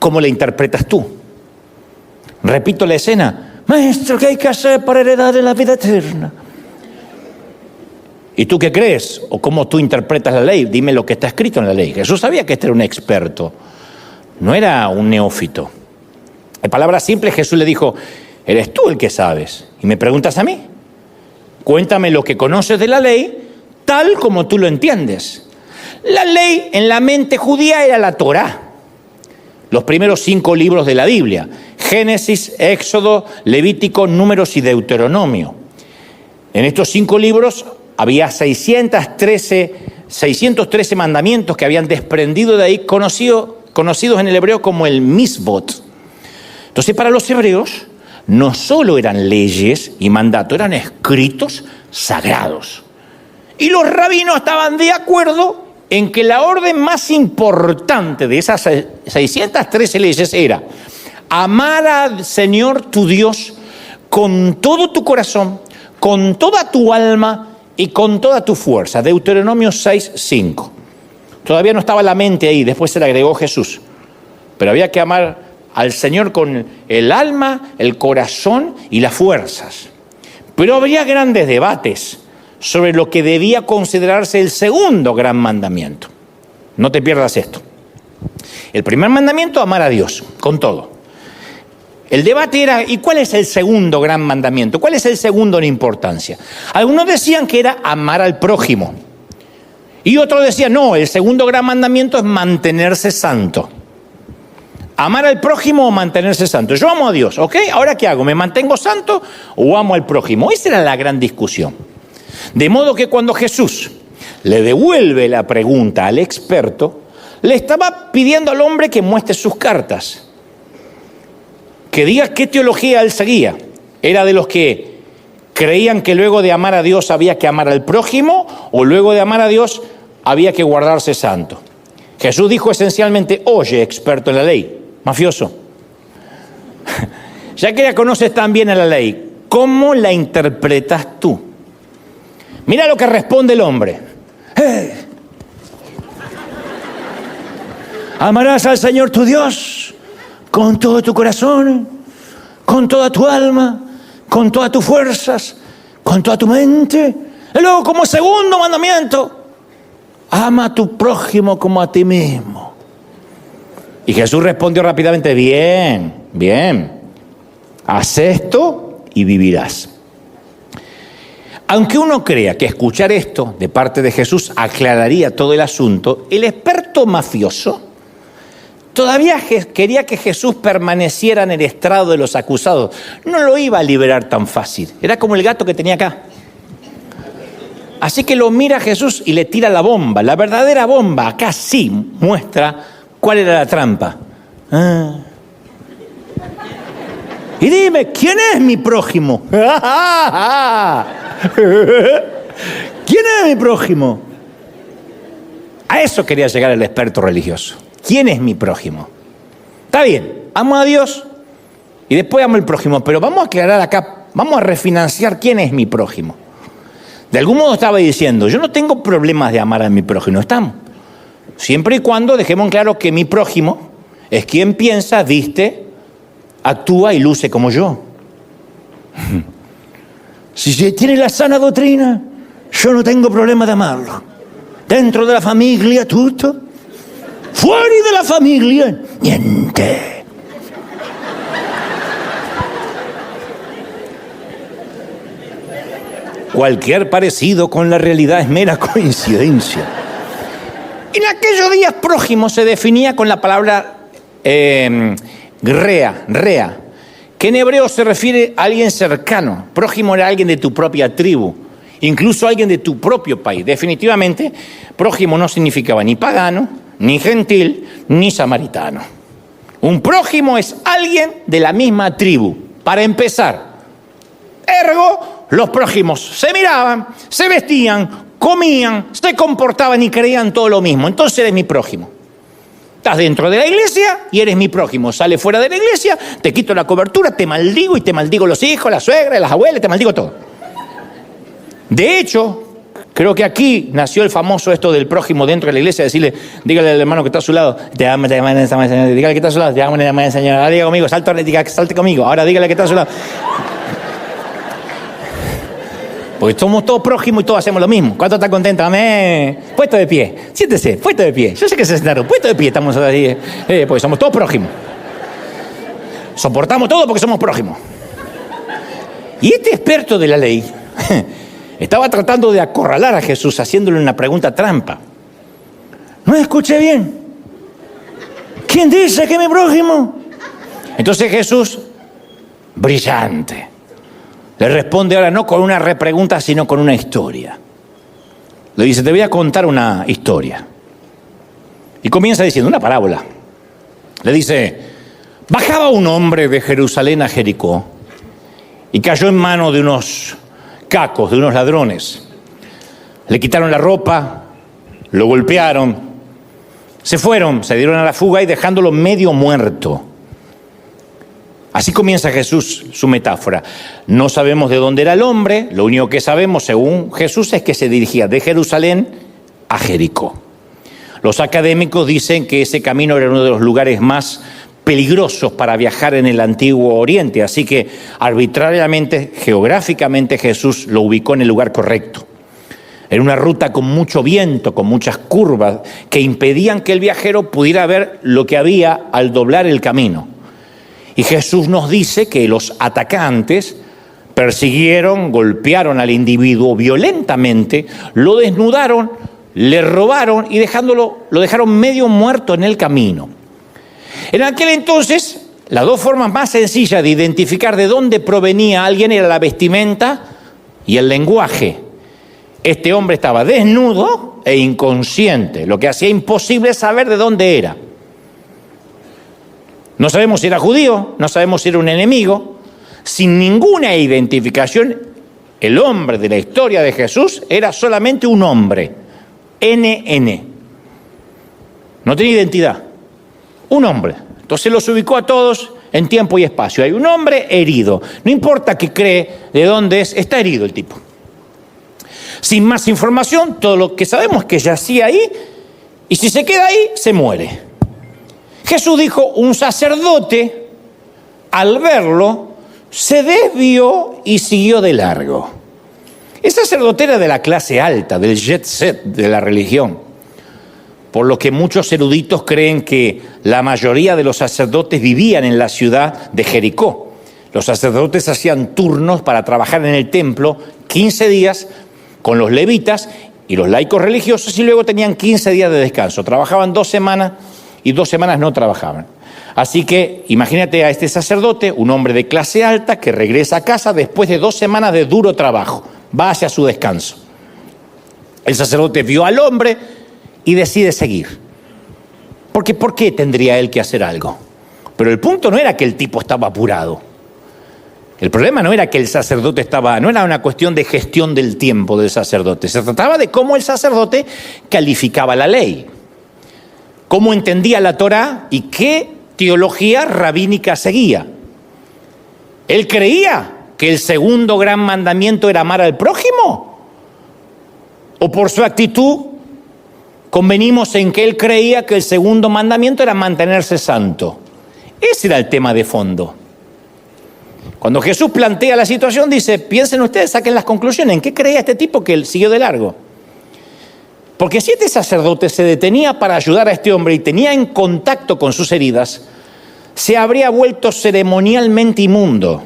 cómo la interpretas tú? Repito la escena: Maestro, ¿qué hay que hacer para heredar la vida eterna? ¿Y tú qué crees? ¿O cómo tú interpretas la ley? Dime lo que está escrito en la ley. Jesús sabía que este era un experto, no era un neófito. En palabras simples, Jesús le dijo: eres tú el que sabes, y me preguntas a mí. Cuéntame lo que conoces de la ley, tal como tú lo entiendes. La ley en la mente judía era la Torá, los primeros 5 libros de la Biblia: Génesis, Éxodo, Levítico, Números y Deuteronomio. En estos 5 libros había 613 mandamientos que habían desprendido de ahí, conocidos en el hebreo como el misbot. Entonces, para los hebreos no solo eran leyes y mandatos, eran escritos sagrados. Y los rabinos estaban de acuerdo en que la orden más importante de esas 613 leyes era amar al Señor tu Dios con todo tu corazón, con toda tu alma y con toda tu fuerza. Deuteronomio 6:5. Todavía no estaba la mente ahí, después se le agregó Jesús. Pero había que amar al Señor con el alma, el corazón y las fuerzas. Pero habría grandes debates sobre lo que debía considerarse el segundo gran mandamiento. No te pierdas esto. El primer mandamiento, amar a Dios con todo. El debate era: ¿y cuál es el segundo gran mandamiento? ¿Cuál es el segundo en importancia? Algunos decían que era amar al prójimo. Y otros decían: no, el segundo gran mandamiento es mantenerse santo. Amar al prójimo o mantenerse santo. Yo amo a Dios, ¿ok? ¿Ahora qué hago? ¿Me mantengo santo o amo al prójimo? Esa era la gran discusión. De modo que cuando Jesús le devuelve la pregunta al experto, le estaba pidiendo al hombre que muestre sus cartas, que diga qué teología él seguía. ¿Era de los que creían que luego de amar a Dios había que amar al prójimo, o luego de amar a Dios había que guardarse santo? Jesús dijo esencialmente: oye, experto en la ley, mafioso, ya que ya conoces tan bien a la ley, ¿cómo la interpretas tú? Mira lo que responde el hombre: amarás al Señor tu Dios con todo tu corazón, con toda tu alma, con todas tus fuerzas, con toda tu mente. Y luego, como segundo mandamiento, ama a tu prójimo como a ti mismo. Y Jesús respondió rápidamente: bien, haz esto y vivirás. Aunque uno crea que escuchar esto de parte de Jesús aclararía todo el asunto, el experto mafioso todavía quería que Jesús permaneciera en el estrado de los acusados. No lo iba a liberar tan fácil. Era como el gato que tenía acá. Así que lo mira a Jesús y le tira la bomba. La verdadera bomba acá sí muestra cuál era la trampa. Y dime, ¿quién es mi prójimo? ¿Quién es mi prójimo? A eso quería llegar el experto religioso. ¿Quién es mi prójimo? Está bien, amo a Dios y después amo al prójimo, pero vamos a aclarar acá, vamos a refinanciar quién es mi prójimo. De algún modo estaba diciendo: yo no tengo problemas de amar a mi prójimo, estamos. Siempre y cuando dejemos claro que mi prójimo es quien piensa, viste, actúa y luce como yo. Si se tiene la sana doctrina, yo no tengo problema de amarlo. Dentro de la familia, tutto. Fuera de la familia, niente. Cualquier parecido con la realidad es mera coincidencia. En aquellos días, prójimo se definía con la palabra rea, que en hebreo se refiere a alguien cercano. Prójimo era alguien de tu propia tribu, incluso alguien de tu propio país. Definitivamente, prójimo no significaba ni pagano, ni gentil, ni samaritano. Un prójimo es alguien de la misma tribu, para empezar. Ergo, los prójimos se miraban, se vestían, comían, se comportaban y creían todo lo mismo. Entonces eres mi prójimo. Estás dentro de la iglesia y eres mi prójimo. Sales fuera de la iglesia, te quito la cobertura, te maldigo y te maldigo los hijos, la suegra, las abuelas, te maldigo todo. De hecho, creo que aquí nació el famoso esto del prójimo dentro de la iglesia, decirle, dígale al hermano que está a su lado, te amo, dígale que está a su lado, te amo, Señor, ahora diga conmigo, salte conmigo, ahora dígale que está a su lado. Porque somos todos prójimos y todos hacemos lo mismo. ¿Cuántos están contentos? Amén. Puesto de pie. Siéntese, puesto de pie. Yo sé que se sentaron. Puesto de pie estamos ahí. Porque somos todos prójimos. Soportamos todo porque somos prójimos. Y este experto de la ley estaba tratando de acorralar a Jesús haciéndole una pregunta trampa. No escuché bien. ¿Quién dice que es mi prójimo? Entonces Jesús, brillante, le responde ahora no con una repregunta, sino con una historia. Le dice, te voy a contar una historia. Y comienza diciendo una parábola. Le dice, bajaba un hombre de Jerusalén a Jericó y cayó en manos de unos cacos, de unos ladrones. Le quitaron la ropa, lo golpearon, se fueron, se dieron a la fuga y dejándolo medio muerto. Así comienza Jesús su metáfora. No sabemos de dónde era el hombre, lo único que sabemos, según Jesús, es que se dirigía de Jerusalén a Jericó. Los académicos dicen que ese camino era uno de los lugares más peligrosos para viajar en el Antiguo Oriente, así que arbitrariamente, geográficamente, Jesús lo ubicó en el lugar correcto. Era una ruta con mucho viento, con muchas curvas, que impedían que el viajero pudiera ver lo que había al doblar el camino. Y Jesús nos dice que los atacantes persiguieron, golpearon al individuo violentamente, lo desnudaron, le robaron y lo dejaron medio muerto en el camino. En aquel entonces, las dos formas más sencillas de identificar de dónde provenía alguien era la vestimenta y el lenguaje. Este hombre estaba desnudo e inconsciente, lo que hacía imposible saber de dónde era. No sabemos si era judío, no sabemos si era un enemigo. Sin ninguna identificación, el hombre de la historia de Jesús era solamente un hombre. NN. No tenía identidad. Un hombre. Entonces los ubicó a todos en tiempo y espacio. Hay un hombre herido. No importa qué cree, de dónde es, está herido el tipo. Sin más información, todo lo que sabemos es que yacía ahí y si se queda ahí, se muere. Jesús dijo, un sacerdote, al verlo, se desvió y siguió de largo. El sacerdote era de la clase alta, del jet set de la religión, por lo que muchos eruditos creen que la mayoría de los sacerdotes vivían en la ciudad de Jericó. Los sacerdotes hacían turnos para trabajar en el templo 15 días con los levitas y los laicos religiosos y luego tenían 15 días de descanso. Trabajaban 2 semanas y 2 semanas no trabajaban. Así que imagínate a este sacerdote, un hombre de clase alta que regresa a casa después de 2 semanas de duro trabajo. Va hacia su descanso. El sacerdote vio al hombre y decide seguir. Porque ¿por qué tendría él que hacer algo? Pero el punto no era que el tipo estaba apurado. El problema no era que el sacerdote no era una cuestión de gestión del tiempo del sacerdote. Se trataba de cómo el sacerdote calificaba la ley. Cómo entendía la Torá y qué teología rabínica seguía. Él creía que el segundo gran mandamiento era amar al prójimo. O por su actitud, convenimos en que él creía que el segundo mandamiento era mantenerse santo. Ese era el tema de fondo. Cuando Jesús plantea la situación, dice, piensen ustedes, saquen las conclusiones. ¿En qué creía este tipo que él siguió de largo? Porque si este sacerdote se detenía para ayudar a este hombre y tenía en contacto con sus heridas, se habría vuelto ceremonialmente inmundo.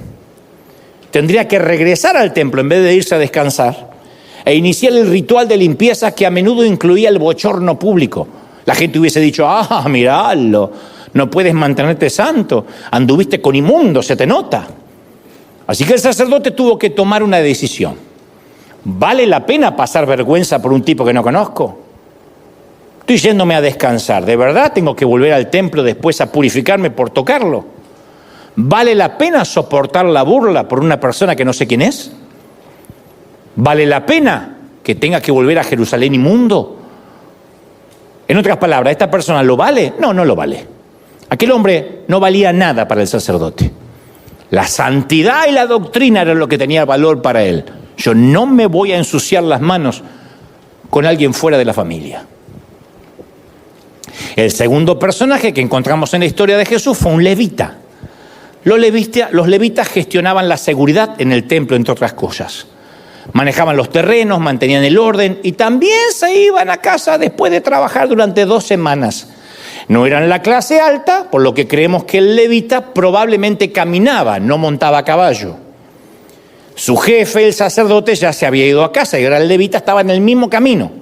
Tendría que regresar al templo en vez de irse a descansar e iniciar el ritual de limpieza que a menudo incluía el bochorno público. La gente hubiese dicho, miralo, no puedes mantenerte santo, anduviste con inmundo, se te nota. Así que el sacerdote tuvo que tomar una decisión. ¿Vale la pena pasar vergüenza por un tipo que no conozco? Estoy yéndome a descansar. ¿De verdad tengo que volver al templo después a purificarme por tocarlo? ¿Vale la pena soportar la burla por una persona que no sé quién es? ¿Vale la pena que tenga que volver a Jerusalén inmundo? En otras palabras, ¿esta persona lo vale? No, no lo vale. Aquel hombre no valía nada para el sacerdote. La santidad y la doctrina era lo que tenía valor para él. Yo no me voy a ensuciar las manos con alguien fuera de la familia. El segundo personaje que encontramos en la historia de Jesús fue un levita. Los levitas gestionaban la seguridad en el templo, entre otras cosas. Manejaban los terrenos, mantenían el orden y también se iban a casa después de trabajar durante 2 semanas. No eran la clase alta, por lo que creemos que el levita probablemente caminaba, no montaba a caballo. Su jefe, el sacerdote, ya se había ido a casa y ahora el levita estaba en el mismo camino.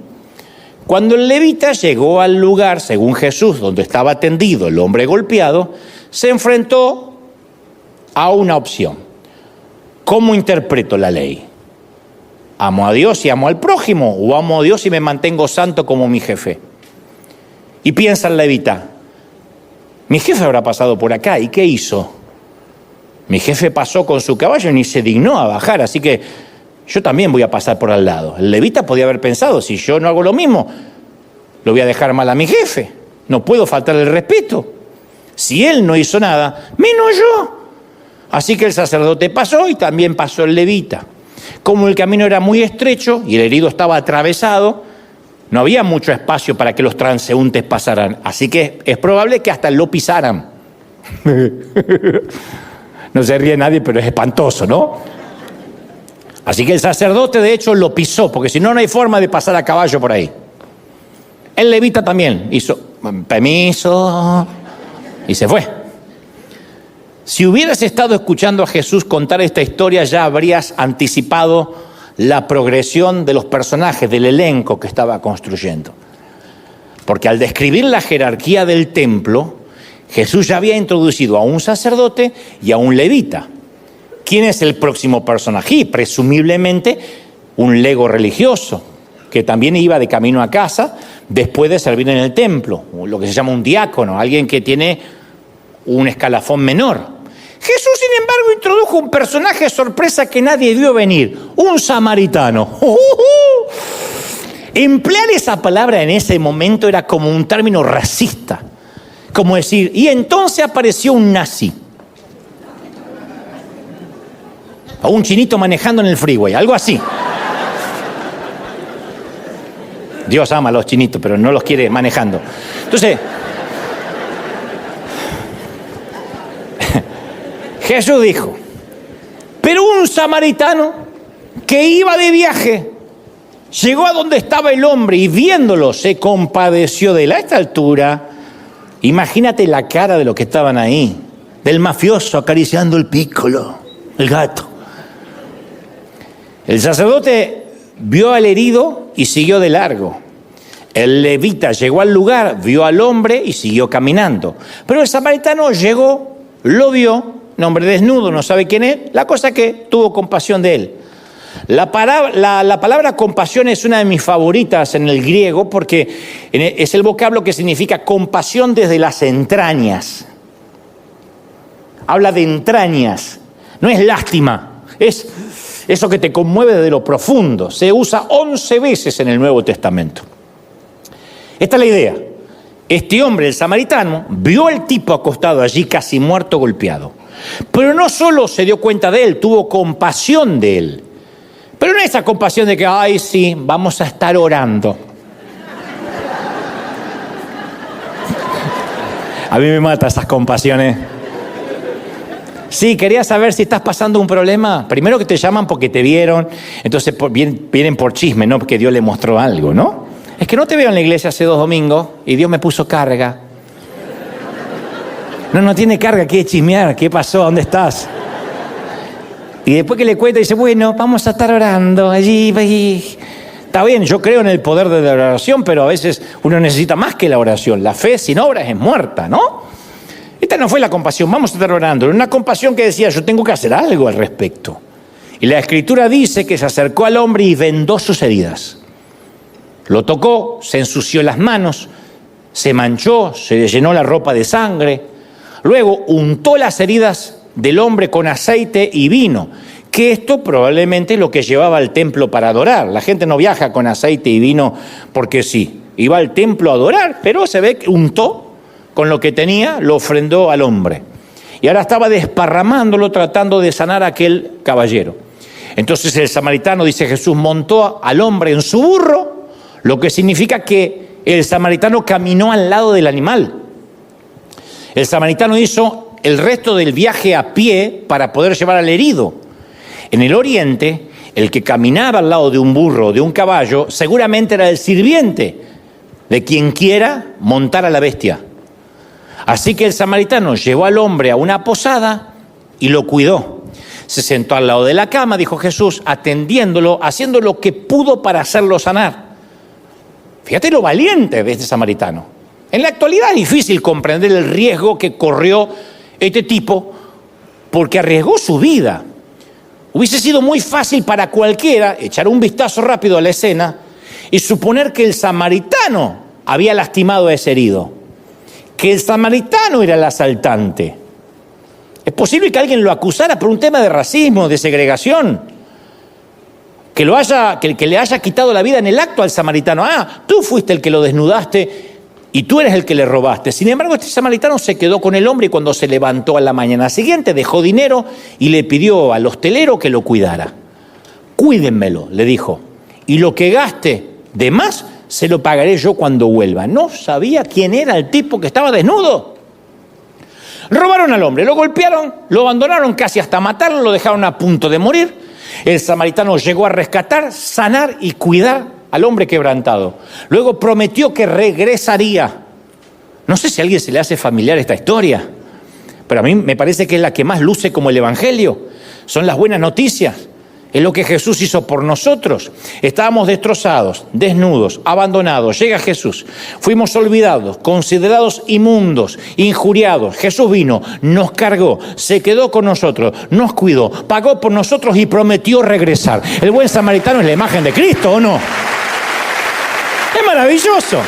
Cuando el levita llegó al lugar, según Jesús, donde estaba tendido el hombre golpeado, se enfrentó a una opción. ¿Cómo interpreto la ley? ¿Amo a Dios y amo al prójimo? ¿O amo a Dios y me mantengo santo como mi jefe? Y piensa el levita, mi jefe habrá pasado por acá, ¿y qué hizo? Mi jefe pasó con su caballo y ni se dignó a bajar, así que yo también voy a pasar por al lado. El levita podía haber pensado, si yo no hago lo mismo, lo voy a dejar mal a mi jefe. No puedo faltarle el respeto. Si él no hizo nada, menos yo. Así que el sacerdote pasó y también pasó el levita. Como el camino era muy estrecho y el herido estaba atravesado, no había mucho espacio para que los transeúntes pasaran. Así que es probable que hasta lo pisaran. No se ríe nadie, pero es espantoso, ¿no? Así que el sacerdote, de hecho, lo pisó, porque si no, no hay forma de pasar a caballo por ahí. El levita también hizo permiso y se fue. Si hubieras estado escuchando a Jesús contar esta historia, ya habrías anticipado la progresión de los personajes, del elenco que estaba construyendo. Porque al describir la jerarquía del templo, Jesús ya había introducido a un sacerdote y a un levita. ¿Quién es el próximo personaje? Y presumiblemente un lego religioso, que también iba de camino a casa después de servir en el templo, lo que se llama un diácono, alguien que tiene un escalafón menor. Jesús, sin embargo, introdujo un personaje sorpresa que nadie vio venir, un samaritano. Emplear esa palabra en ese momento era como un término racista, como decir, y entonces apareció un nazi. O un chinito manejando en el freeway, algo así. Dios ama a los chinitos, pero no los quiere manejando. Entonces, Jesús dijo, pero un samaritano que iba de viaje, llegó a donde estaba el hombre y viéndolo se compadeció de él. A esta altura, imagínate la cara de los que estaban ahí, del mafioso acariciando el pícolo, el gato. El sacerdote vio al herido y siguió de largo. El levita llegó al lugar, vio al hombre y siguió caminando. Pero el samaritano llegó, lo vio, un hombre desnudo, no sabe quién es, la cosa que tuvo compasión de él. La palabra compasión es una de mis favoritas en el griego porque es el vocablo que significa compasión desde las entrañas. Habla de entrañas, no es lástima, es eso que te conmueve desde lo profundo. Se usa 11 veces en el Nuevo Testamento. Esta es la idea. Este hombre, el samaritano, vio al tipo acostado allí casi muerto, golpeado. Pero no solo se dio cuenta de él, tuvo compasión de él. Pero no esa compasión de que, ay, sí, vamos a estar orando. A mí me mata esas compasiones. Sí, quería saber si estás pasando un problema. Primero que te llaman porque te vieron, entonces vienen por chisme, no porque Dios le mostró algo, ¿no? Es que no te veo en la iglesia hace 2 domingos y Dios me puso carga. No tiene carga, quiere chismear, ¿qué pasó? ¿Dónde estás? Y después que le cuenta, dice, bueno, vamos a estar orando allí. Está bien, yo creo en el poder de la oración, pero a veces uno necesita más que la oración. La fe sin obras es muerta, ¿no? Esta no fue la compasión, vamos a estar orando. Era una compasión que decía, yo tengo que hacer algo al respecto. Y la Escritura dice que se acercó al hombre y vendó sus heridas. Lo tocó, se ensució las manos, se manchó, se le llenó la ropa de sangre. Luego untó las heridas del hombre con aceite y vino, que esto probablemente es lo que llevaba al templo para adorar. La gente no viaja con aceite y vino porque sí, iba al templo a adorar, pero se ve que untó con lo que tenía, lo ofrendó al hombre. Y ahora estaba desparramándolo tratando de sanar a aquel caballero. Entonces el samaritano, dice Jesús, montó al hombre en su burro, lo que significa que el samaritano caminó al lado del animal. El samaritano hizo el resto del viaje a pie para poder llevar al herido. En el oriente, el que caminaba al lado de un burro o de un caballo seguramente era el sirviente de quien quiera montar a la bestia. Así que el samaritano llevó al hombre a una posada y lo cuidó. Se sentó al lado de la cama, dijo Jesús, atendiéndolo, haciendo lo que pudo para hacerlo sanar. Fíjate lo valiente de este samaritano. En la actualidad es difícil comprender el riesgo que corrió este tipo porque arriesgó su vida. Hubiese sido muy fácil para cualquiera echar un vistazo rápido a la escena y suponer que el samaritano había lastimado a ese herido, que el samaritano era el asaltante. Es posible que alguien lo acusara por un tema de racismo, de segregación, que le haya quitado la vida en el acto al samaritano. Ah, tú fuiste el que lo desnudaste y tú eres el que le robaste. Sin embargo, este samaritano se quedó con el hombre y cuando se levantó a la mañana siguiente dejó dinero y le pidió al hostelero que lo cuidara. Cuídenmelo, le dijo, y lo que gaste de más se lo pagaré yo cuando vuelva. No sabía quién era el tipo que estaba desnudo. Robaron al hombre, lo golpearon, lo abandonaron casi hasta matarlo, lo dejaron a punto de morir. El samaritano llegó a rescatar, sanar y cuidar al hombre quebrantado. Luego prometió que regresaría. No sé si a alguien se le hace familiar esta historia, pero a mí me parece que es la que más luce como el Evangelio. Son las buenas noticias. Es lo que Jesús hizo por nosotros. Estábamos destrozados, desnudos, abandonados. Llega Jesús. Fuimos olvidados, considerados inmundos, injuriados. Jesús vino, nos cargó, se quedó con nosotros, nos cuidó, pagó por nosotros y prometió regresar. El buen samaritano es la imagen de Cristo, ¿o no? Es maravilloso.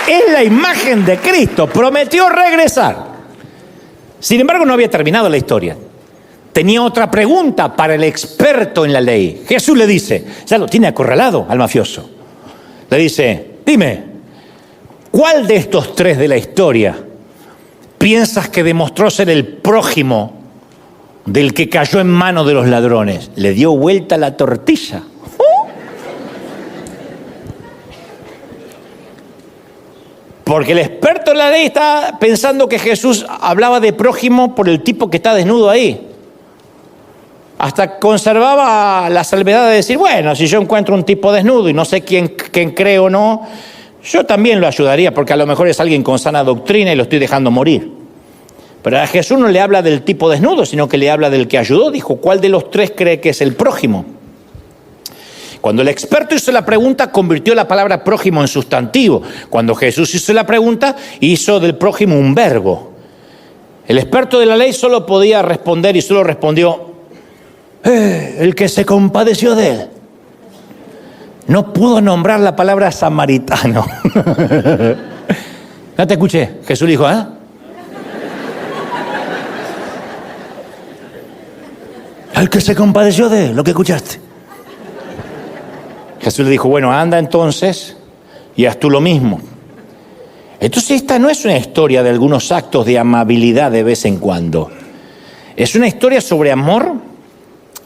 Es la imagen de Cristo. Prometió regresar. Sin embargo, no había terminado la historia. Tenía otra pregunta para el experto en la ley. Jesús le dice, ya lo tiene acorralado al mafioso. Le dice, dime, ¿cuál de estos tres de la historia piensas que demostró ser el prójimo del que cayó en manos de los ladrones? Le dio vuelta la tortilla. Porque el experto en la ley está pensando que Jesús hablaba de prójimo por el tipo que está desnudo ahí. Hasta conservaba la salvedad de decir, bueno, si yo encuentro un tipo desnudo y no sé quién cree o no, yo también lo ayudaría porque a lo mejor es alguien con sana doctrina y lo estoy dejando morir. Pero a Jesús no le habla del tipo desnudo, sino que le habla del que ayudó. Dijo, ¿cuál de los tres cree que es el prójimo? Cuando el experto hizo la pregunta, convirtió la palabra prójimo en sustantivo. Cuando Jesús hizo la pregunta, hizo del prójimo un verbo. El experto de la ley solo podía responder y solo respondió, el que se compadeció de él. No pudo nombrar la palabra samaritano. No te escuché. Jesús dijo, ¿eh? El que se compadeció de él, lo que escuchaste. Jesús le dijo, bueno, anda entonces y haz tú lo mismo. Entonces esta no es una historia de algunos actos de amabilidad de vez en cuando. Es una historia sobre amor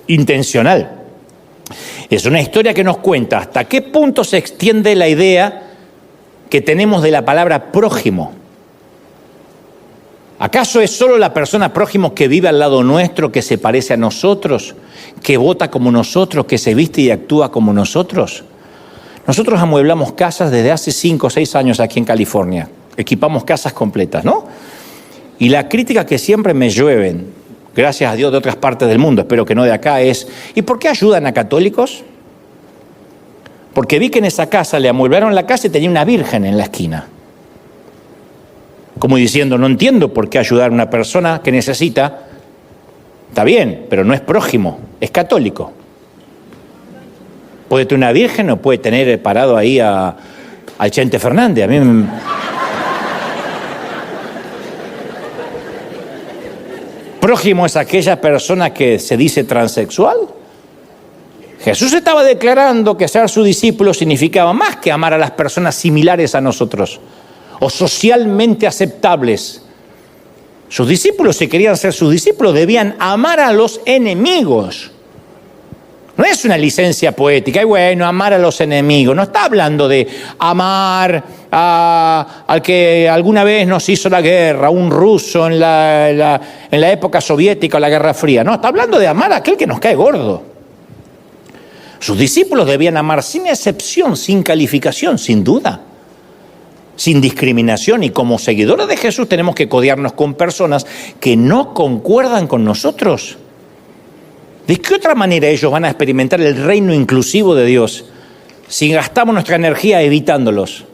intencional. Es una historia que nos cuenta hasta qué punto se extiende la idea que tenemos de la palabra prójimo. ¿Acaso es solo la persona prójimo que vive al lado nuestro, que se parece a nosotros, que vota como nosotros, que se viste y actúa como nosotros? Nosotros amueblamos casas desde hace 5 o 6 años aquí en California. Equipamos casas completas, ¿no? Y la crítica que siempre me llueven, gracias a Dios, de otras partes del mundo, espero que no de acá, es ¿y por qué ayudan a católicos? Porque vi que en esa casa le amueblaron la casa y tenía una virgen en la esquina. Como diciendo, no entiendo por qué ayudar a una persona que necesita. Está bien, pero no es prójimo, es católico. Puede tener una virgen o puede tener parado ahí al Chente Fernández. A mí prójimo es aquella persona que se dice transexual. Jesús estaba declarando que ser su discípulo significaba más que amar a las personas similares a nosotros o socialmente aceptables. Sus discípulos, si querían ser sus discípulos, debían amar a los enemigos. No es una licencia poética, y bueno, amar a los enemigos. No está hablando de amar al que alguna vez nos hizo la guerra, un ruso en la época soviética o la Guerra Fría. No, está hablando de amar a aquel que nos cae gordo. Sus discípulos debían amar sin excepción, sin calificación, sin duda, sin discriminación. Y como seguidores de Jesús tenemos que codearnos con personas que no concuerdan con nosotros. ¿De qué otra manera ellos van a experimentar el reino inclusivo de Dios si gastamos nuestra energía evitándolos?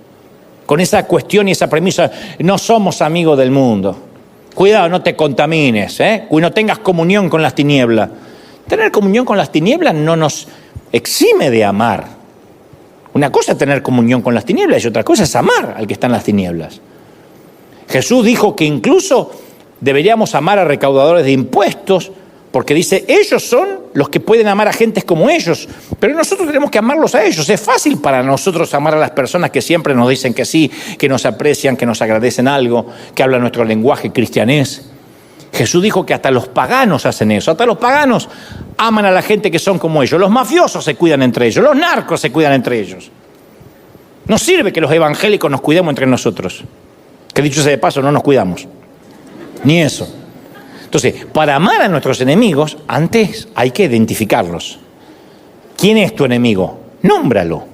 Con esa cuestión y esa premisa, no somos amigos del mundo. Cuidado, no te contamines, no tengas comunión con las tinieblas. Tener comunión con las tinieblas no nos exime de amar. Una cosa es tener comunión con las tinieblas y otra cosa es amar al que está en las tinieblas. Jesús dijo que incluso deberíamos amar a recaudadores de impuestos, porque dice, ellos son los que pueden amar a gentes como ellos, pero nosotros tenemos que amarlos a ellos. Es fácil para nosotros amar a las personas que siempre nos dicen que sí, que nos aprecian, que nos agradecen algo, que hablan nuestro lenguaje cristianés. Jesús dijo que hasta los paganos hacen eso, hasta los paganos aman a la gente que son como ellos. Los mafiosos se cuidan entre ellos, los narcos se cuidan entre ellos. No sirve que los evangélicos nos cuidemos entre nosotros, que dicho sea de paso, no nos cuidamos, ni eso. Entonces, para amar a nuestros enemigos, antes hay que identificarlos. ¿Quién es tu enemigo? Nómbralo.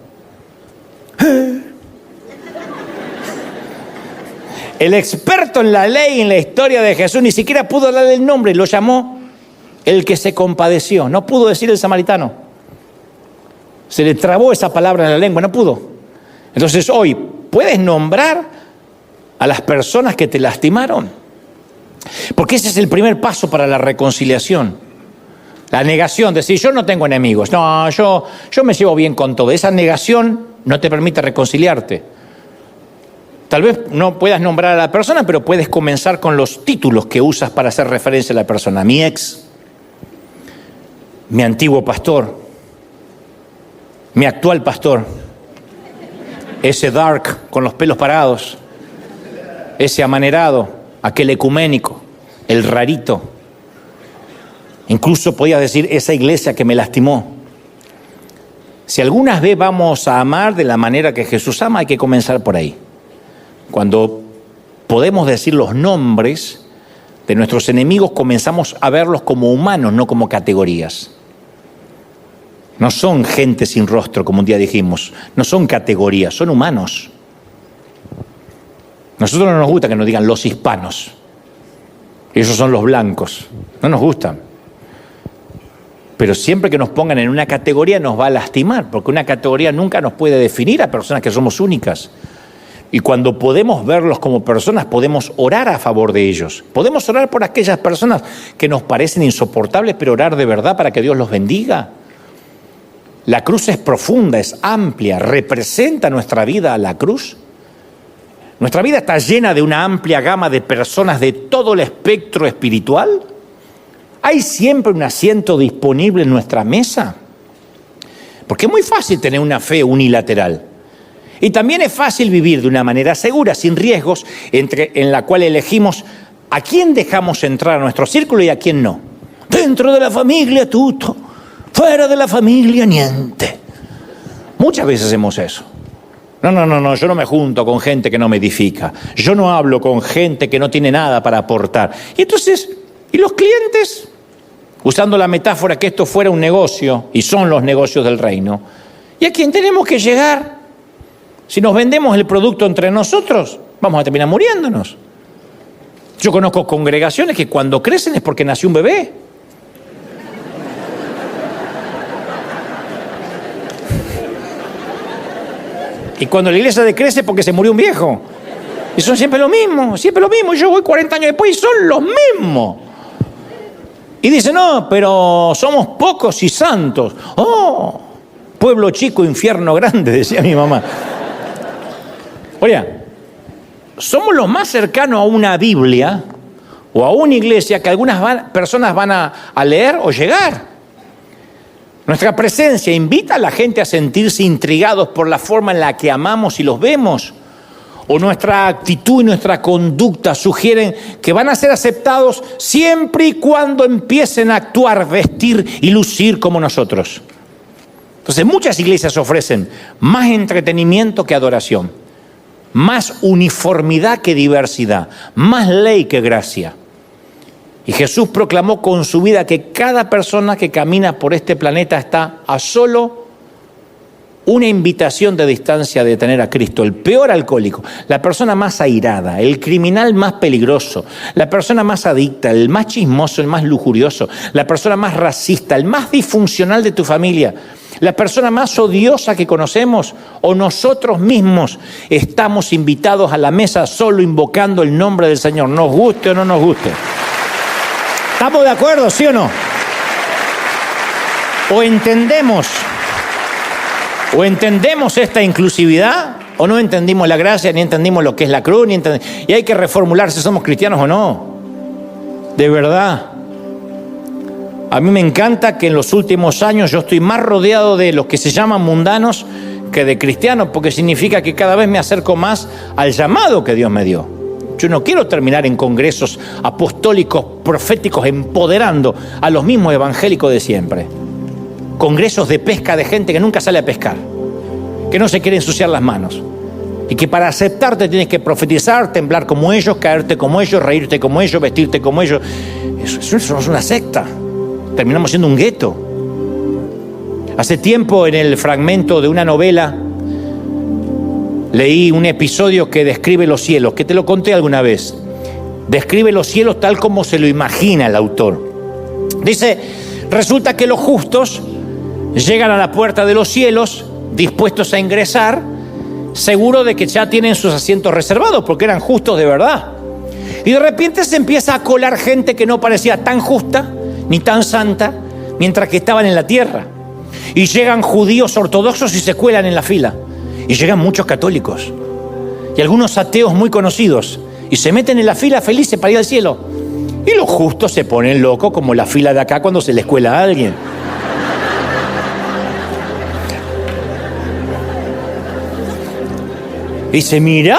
El experto en la ley, en la historia de Jesús, ni siquiera pudo darle el nombre, lo llamó el que se compadeció. No pudo decir el samaritano. Se le trabó esa palabra en la lengua, no pudo. Entonces hoy, ¿puedes nombrar a las personas que te lastimaron? Porque ese es el primer paso para la reconciliación. La negación, decir yo no tengo enemigos, no, yo me llevo bien con todo. Esa negación no te permite reconciliarte. Tal vez no puedas nombrar a la persona, pero puedes comenzar con los títulos que usas para hacer referencia a la persona. Mi ex, mi antiguo pastor, mi actual pastor, ese dark con los pelos parados, ese amanerado, aquel ecuménico, el rarito. Incluso podías decir, esa iglesia que me lastimó. Si alguna vez vamos a amar de la manera que Jesús ama, hay que comenzar por ahí. Cuando podemos decir los nombres de nuestros enemigos, comenzamos a verlos como humanos, no como categorías. No son gente sin rostro, como un día dijimos. No son categorías, son humanos. Nosotros no nos gusta que nos digan los hispanos. Esos son los blancos. No nos gustan. Pero siempre que nos pongan en una categoría nos va a lastimar, porque una categoría nunca nos puede definir a personas que somos únicas. Y cuando podemos verlos como personas, podemos orar a favor de ellos. Podemos orar por aquellas personas que nos parecen insoportables, pero orar de verdad para que Dios los bendiga. La cruz es profunda, es amplia, representa nuestra vida a la cruz. Nuestra vida está llena de una amplia gama de personas de todo el espectro espiritual. ¿Hay siempre un asiento disponible en nuestra mesa? Porque es muy fácil tener una fe unilateral. Y también es fácil vivir de una manera segura, sin riesgos, en la cual elegimos a quién dejamos entrar a nuestro círculo y a quién no. Dentro de la familia tutto, fuera de la familia niente. Muchas veces hacemos eso. No, yo no me junto con gente que no me edifica. Yo no hablo con gente que no tiene nada para aportar. Y entonces, ¿y los clientes? Usando la metáfora que esto fuera un negocio, y son los negocios del reino. ¿Y a quién tenemos que llegar? Si nos vendemos el producto entre nosotros, vamos a terminar muriéndonos. Yo conozco congregaciones que cuando crecen es porque nació un bebé. Y cuando la iglesia decrece porque se murió un viejo. Y son siempre lo mismo. Yo voy 40 años después y son los mismos. Y dicen, no, pero somos pocos y santos. Oh, Pueblo chico, infierno grande, decía mi mamá. Oiga, somos los más cercanos a una Biblia o a una iglesia que algunas personas van a leer o llegar. Nuestra presencia invita a la gente a sentirse intrigados por la forma en la que amamos y los vemos. O nuestra actitud y nuestra conducta sugieren que van a ser aceptados siempre y cuando empiecen a actuar, vestir y lucir como nosotros. Entonces, muchas iglesias ofrecen más entretenimiento que adoración, más uniformidad que diversidad, más ley que gracia. Y Jesús proclamó con su vida que cada persona que camina por este planeta está a solo una invitación de distancia de tener a Cristo. El peor alcohólico, la persona más airada, el criminal más peligroso, la persona más adicta, el más chismoso, el más lujurioso, la persona más racista, el más disfuncional de tu familia, la persona más odiosa que conocemos o nosotros mismos estamos invitados a la mesa solo invocando el nombre del Señor, nos guste o no nos guste. ¿Estamos de acuerdo, sí o no? O entendemos esta inclusividad, o no entendimos la gracia, ni entendimos lo que es la cruz, y hay que reformular si somos cristianos o no. De verdad. A mí me encanta que en los últimos años yo estoy más rodeado de los que se llaman mundanos que de cristianos, porque significa que cada vez me acerco más al llamado que Dios me dio. Yo no quiero terminar en congresos apostólicos, proféticos, empoderando a los mismos evangélicos de siempre. Congresos de pesca de gente que nunca sale a pescar, que no se quiere ensuciar las manos y que para aceptarte tienes que profetizar, temblar como ellos, caerte como ellos, reírte como ellos, vestirte como ellos. Eso es una secta. Terminamos siendo un gueto. Hace tiempo, en el fragmento de una novela, leí un episodio que describe los cielos, que te lo conté alguna vez. Describe los cielos tal como se lo imagina el autor. Dice, resulta que los justos llegan a la puerta de los cielos, dispuestos a ingresar, seguros de que ya tienen sus asientos reservados, porque eran justos de verdad. Y de repente se empieza a colar gente que no parecía tan justa, ni tan santa, mientras que estaban en la tierra. Y llegan judíos ortodoxos y se cuelan en la fila. Y llegan muchos católicos. Y algunos ateos muy conocidos. Y se meten en la fila felices para ir al cielo. Y los justos se ponen locos, como la fila de acá cuando se les cuela a alguien. Y dice, mirá,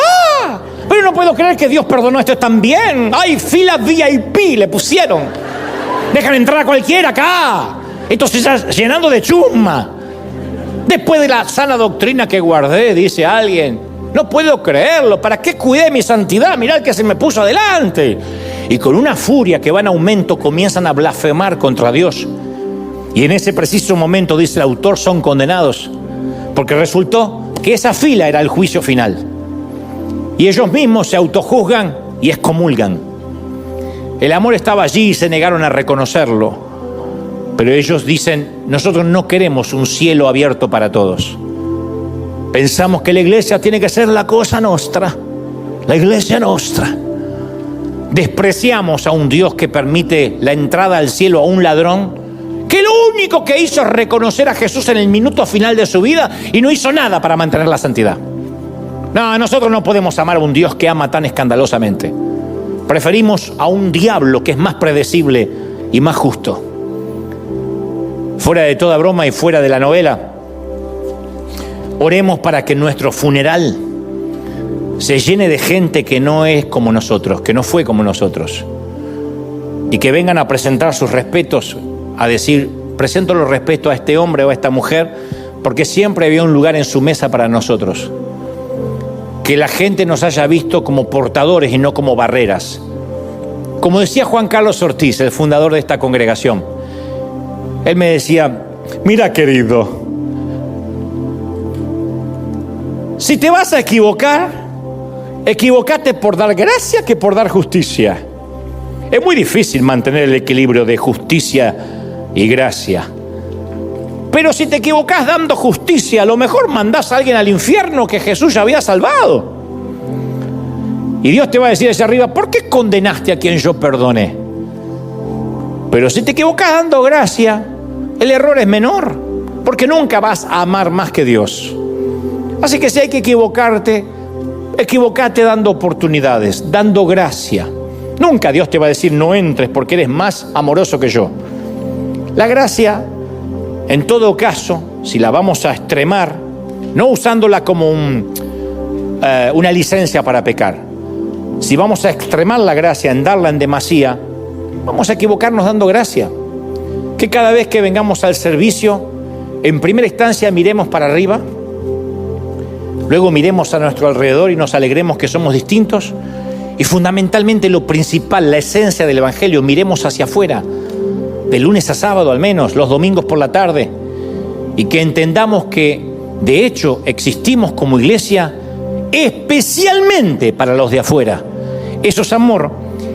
pero no puedo creer que Dios perdonó esto también. ¡Ay, fila VIP le pusieron! Dejan entrar a cualquiera acá. Esto se está llenando de chusma. Después de la sana doctrina que guardé, dice alguien, no puedo creerlo, ¿para qué cuidé mi santidad? Mirá el que se me puso adelante. Y con una furia que va en aumento comienzan a blasfemar contra Dios. Y en ese preciso momento, dice el autor, son condenados, porque resultó que esa fila era el juicio final. Y ellos mismos se autojuzgan y excomulgan. El amor estaba allí y se negaron a reconocerlo. Pero ellos dicen, nosotros no queremos un cielo abierto para todos. Pensamos que la iglesia tiene que ser la cosa nostra, la iglesia nostra. Despreciamos a un Dios que permite la entrada al cielo a un ladrón, que lo único que hizo es reconocer a Jesús en el minuto final de su vida y no hizo nada para mantener la santidad. No, nosotros no podemos amar a un Dios que ama tan escandalosamente. Preferimos a un diablo que es más predecible y más justo. Fuera de toda broma y fuera de la novela, oremos para que nuestro funeral se llene de gente que no es como nosotros, que no fue como nosotros, y que vengan a presentar sus respetos, a decir, presento los respetos a este hombre o a esta mujer, porque siempre había un lugar en su mesa para nosotros. Que la gente nos haya visto como portadores y no como barreras. Como decía Juan Carlos Ortiz, el fundador de esta congregación, él me decía, mira querido, si te vas a equivocar, equivocate por dar gracia que por dar justicia. Es muy difícil mantener el equilibrio de justicia y gracia. Pero si te equivocás dando justicia, a lo mejor mandás a alguien al infierno que Jesús ya había salvado. Y Dios te va a decir hacia arriba, ¿por qué condenaste a quien yo perdoné? Pero si te equivocás dando gracia, el error es menor. porque nunca vas a amar más que Dios. Así que si hay que equivocarte, equivocate dando oportunidades, dando gracia. Nunca Dios te va a decir no entres porque eres más amoroso que yo. La gracia, en todo caso, si la vamos a extremar, no usándola como una licencia para pecar. Si vamos a extremar la gracia en darla en demasía, vamos a equivocarnos dando gracia. Que cada vez que vengamos al servicio, en primera instancia miremos para arriba, luego miremos a nuestro alrededor y nos alegremos que somos distintos, y fundamentalmente lo principal, la esencia del Evangelio, miremos hacia afuera, de lunes a sábado al menos, los domingos por la tarde, y que entendamos que de hecho existimos como iglesia especialmente para los de afuera. Eso es amor,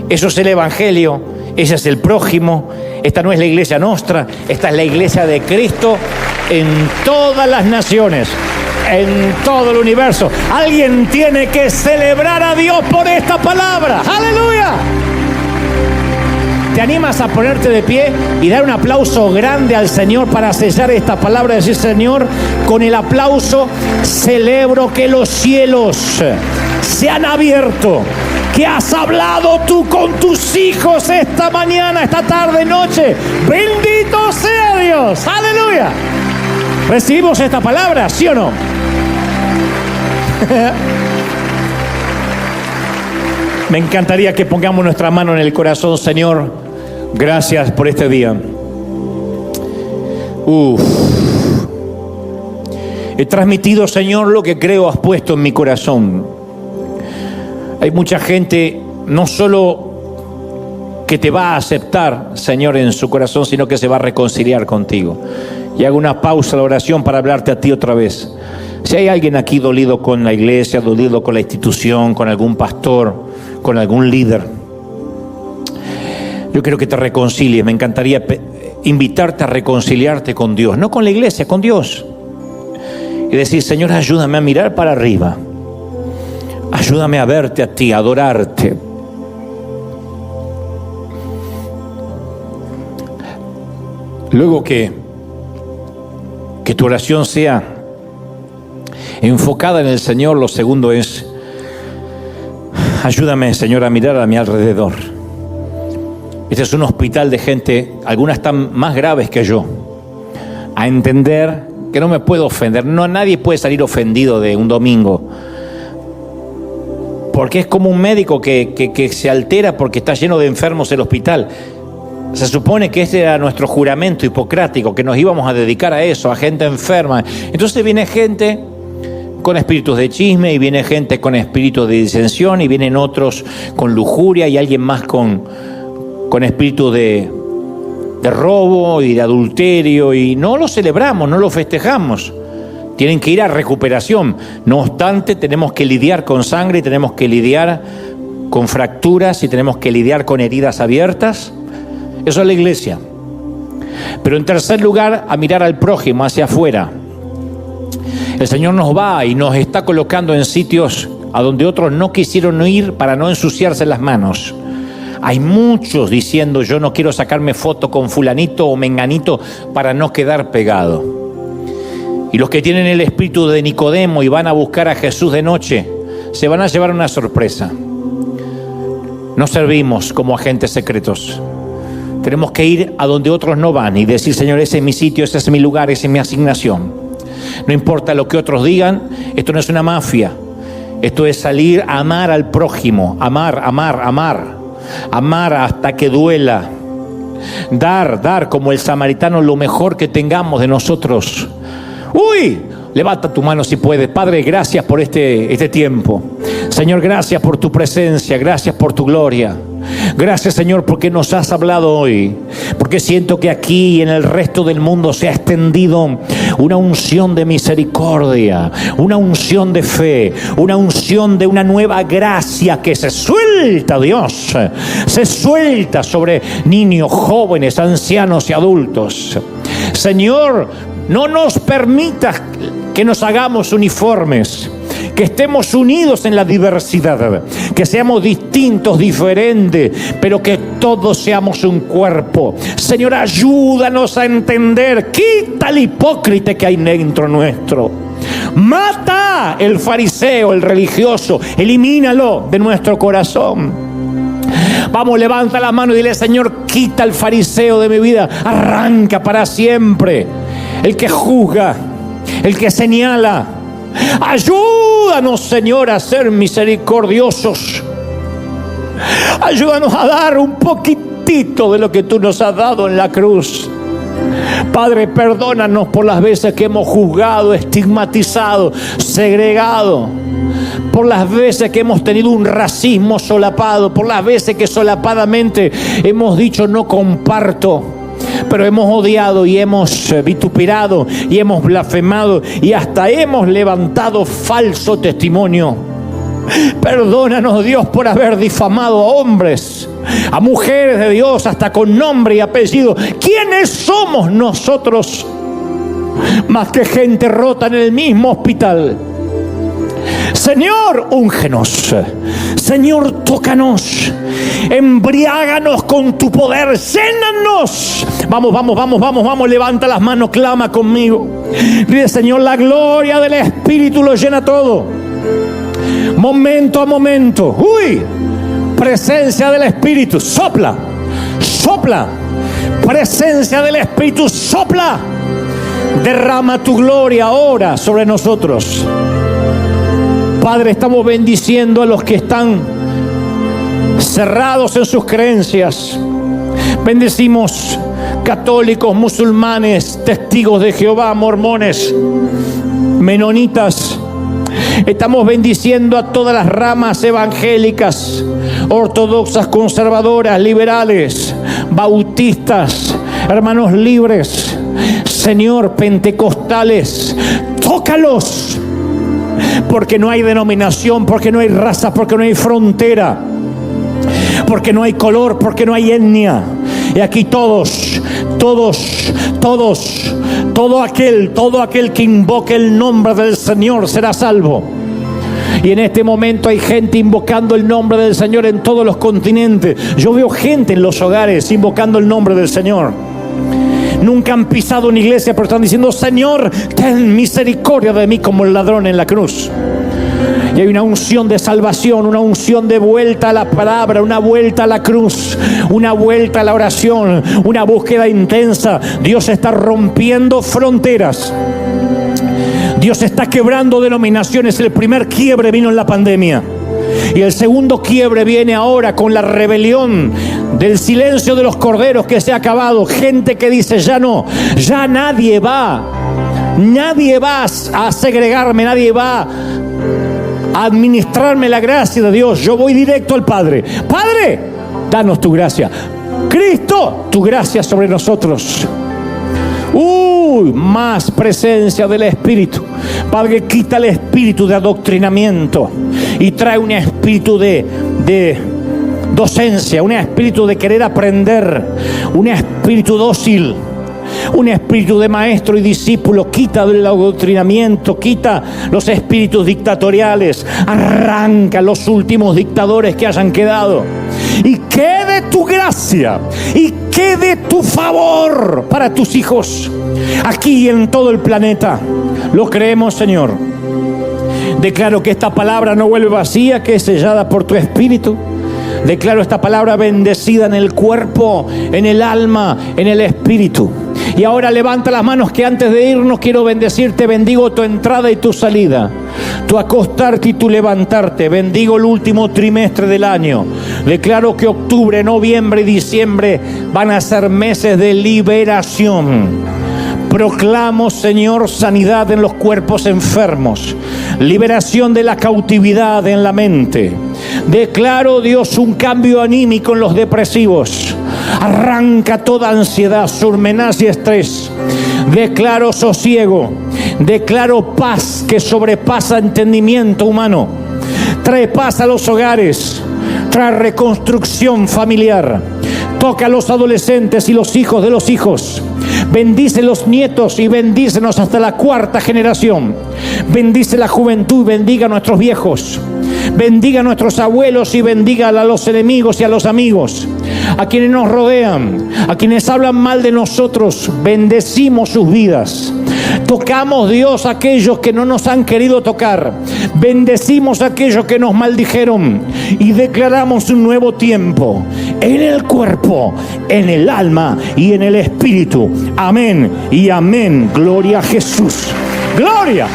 eso es el Evangelio, ese es el prójimo. Esta no es la iglesia nuestra, esta es la iglesia de Cristo en todas las naciones, en todo el universo. Alguien tiene que celebrar a Dios por esta palabra. ¡Aleluya! ¿Te animas a ponerte de pie y dar un aplauso grande al Señor para sellar esta palabra y decir: Señor, con el aplauso celebro que los cielos se han abierto, que has hablado tú con tus hijos esta mañana, esta tarde, noche? Bendito sea Dios. ¡Aleluya! ¿Recibimos esta palabra, sí o no? Me encantaría que pongamos nuestra mano en el corazón. Señor, gracias por este día. He transmitido, Señor, lo que creo has puesto en mi corazón. Hay mucha gente, no solo que te va a aceptar, Señor, en su corazón, sino que se va a reconciliar contigo. Y hago una pausa en la oración para hablarte a ti otra vez. Si hay alguien aquí dolido con la iglesia, dolido con la institución, con algún pastor, con algún líder, yo quiero que te reconcilies. Me encantaría invitarte a reconciliarte con Dios, no con la iglesia, con Dios. Y decir: Señor, ayúdame a mirar para arriba. Ayúdame a verte a ti, a adorarte. Luego que tu oración sea enfocada en el Señor, lo segundo es: ayúdame, Señor, a mirar a mi alrededor. Este es un hospital de gente, algunas están más graves que yo, a entender que no me puedo ofender. No, nadie puede salir ofendido de un domingo, porque es como un médico que se altera porque está lleno de enfermos el hospital. Se supone que este era nuestro juramento hipocrático, que nos íbamos a dedicar a eso, a gente enferma. Entonces viene gente con espíritus de chisme, y viene gente con espíritus de disensión, y vienen otros con lujuria, y alguien más con espíritu de robo y de adulterio, y no lo celebramos, no lo festejamos. Tienen que ir a recuperación. No obstante, tenemos que lidiar con sangre, y tenemos que lidiar con fracturas, y tenemos que lidiar con heridas abiertas. Eso es la iglesia. Pero en tercer lugar, a mirar al prójimo hacia afuera. El Señor nos va y nos está colocando en sitios a donde otros no quisieron ir para no ensuciarse las manos. Hay muchos diciendo: yo no quiero sacarme foto con fulanito o menganito para no quedar pegado. Y los que tienen el espíritu de Nicodemo y van a buscar a Jesús de noche, se van a llevar una sorpresa. No servimos como agentes secretos. Tenemos que ir a donde otros no van y decir: Señor, ese es mi sitio, ese es mi lugar, esa es mi asignación. No importa lo que otros digan, esto no es una mafia. Esto es salir a amar al prójimo, amar hasta que duela. Dar como el samaritano lo mejor que tengamos de nosotros. Levanta tu mano si puedes. Padre, gracias por este tiempo. Señor, gracias por tu presencia, gracias por tu gloria. Gracias, Señor, porque nos has hablado hoy, porque siento que aquí y en el resto del mundo se ha extendido una unción de misericordia, una unción de fe, una unción de una nueva gracia que se suelta, Dios, se suelta sobre niños, jóvenes, ancianos y adultos. Señor, no nos permitas que nos hagamos uniformes, que estemos unidos en la diversidad, que seamos distintos, diferentes, pero que todos seamos un cuerpo. Señor, ayúdanos a entender. Quita el hipócrita que hay dentro nuestro. Mata el fariseo, el religioso. Elimínalo de nuestro corazón. Vamos, levanta la mano y dile: Señor, quita el fariseo de mi vida. Arranca para siempre el que juzga, el que señala. Ayúdanos, Señor, a ser misericordiosos. Ayúdanos a dar un poquitito de lo que tú nos has dado en la cruz. Padre, perdónanos por las veces que hemos juzgado, estigmatizado, segregado, por las veces que hemos tenido un racismo solapado, por las veces que solapadamente hemos dicho no comparto, pero hemos odiado y hemos vituperado y hemos blasfemado y hasta hemos levantado falso testimonio. Perdónanos, Dios, por haber difamado a hombres, a mujeres de Dios, hasta con nombre y apellido. ¿Quiénes somos nosotros? Más que gente rota en el mismo hospital. Señor, úngenos. Señor, tócanos. Embriáganos con tu poder. Llénanos. Vamos. Levanta las manos, clama conmigo. Dile: Señor, la gloria del Espíritu lo llena todo. Momento a momento. Presencia del Espíritu. Sopla. Presencia del Espíritu. Sopla. Derrama tu gloria ahora sobre nosotros. Padre, estamos bendiciendo a los que están cerrados en sus creencias. Bendecimos católicos, musulmanes, testigos de Jehová, mormones, menonitas. Estamos bendiciendo a todas las ramas evangélicas, ortodoxas, conservadoras, liberales, bautistas, hermanos libres, Señor, pentecostales. Tócalos, porque no hay denominación, porque no hay raza, porque no hay frontera, porque no hay color, porque no hay etnia. Y aquí todo aquel que invoque el nombre del Señor será salvo. Y en este momento hay gente invocando el nombre del Señor en todos los continentes. Yo veo gente en los hogares invocando el nombre del Señor. Nunca han pisado una iglesia, pero están diciendo: Señor, ten misericordia de mí, como el ladrón en la cruz. Y hay una unción de salvación, una unción de vuelta a la palabra, una vuelta a la cruz, una vuelta a la oración, una búsqueda intensa. Dios está rompiendo fronteras. Dios está quebrando denominaciones. El primer quiebre vino en la pandemia. Y el segundo quiebre viene ahora con la rebelión del silencio de los corderos que se ha acabado. Gente que dice: ya no, ya nadie va a segregarme, nadie va a administrarme la gracia de Dios. Yo voy directo al Padre. Padre, danos tu gracia. Cristo, tu gracia sobre nosotros. Más presencia del Espíritu. Padre, quita el espíritu de adoctrinamiento y trae un espíritu de docencia, un espíritu de querer aprender, un espíritu dócil, un espíritu de maestro y discípulo. Quita el adoctrinamiento, quita los espíritus dictatoriales, arranca los últimos dictadores que hayan quedado, y quede tu gracia y quede tu favor para tus hijos aquí y en todo el planeta. Lo creemos, Señor. Declaro que esta palabra no vuelve vacía, que es sellada por tu Espíritu. Declaro esta palabra bendecida en el cuerpo, en el alma, en el espíritu. Y ahora levanta las manos, que antes de irnos quiero bendecirte. Bendigo tu entrada y tu salida, tu acostarte y tu levantarte. Bendigo el último trimestre del año. Declaro que octubre, noviembre y diciembre van a ser meses de liberación. Proclamo, Señor, sanidad en los cuerpos enfermos, liberación de la cautividad en la mente. Declaro, Dios, un cambio anímico en los depresivos. Arranca toda ansiedad, surmenaz y estrés. Declaro sosiego. Declaro paz que sobrepasa entendimiento humano. Trae paz a los hogares. Trae reconstrucción familiar. Toca a los adolescentes y los hijos de los hijos. Bendice los nietos y bendícenos hasta la cuarta generación. Bendice la juventud y bendiga a nuestros viejos. Bendiga a nuestros abuelos y bendiga a los enemigos y a los amigos. a quienes nos rodean, a quienes hablan mal de nosotros, bendecimos sus vidas. Tocamos, Dios, a aquellos que no nos han querido tocar. Bendecimos a aquellos que nos maldijeron y declaramos un nuevo tiempo en el cuerpo, en el alma y en el espíritu. Amén y amén. Gloria a Jesús. Gloria.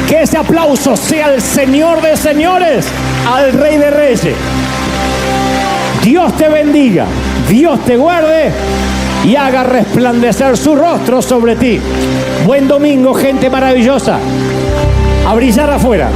Que ese aplauso sea al Señor de señores, al Rey de reyes. Dios te bendiga, Dios te guarde y haga resplandecer su rostro sobre ti. Buen domingo, gente maravillosa. A brillar afuera.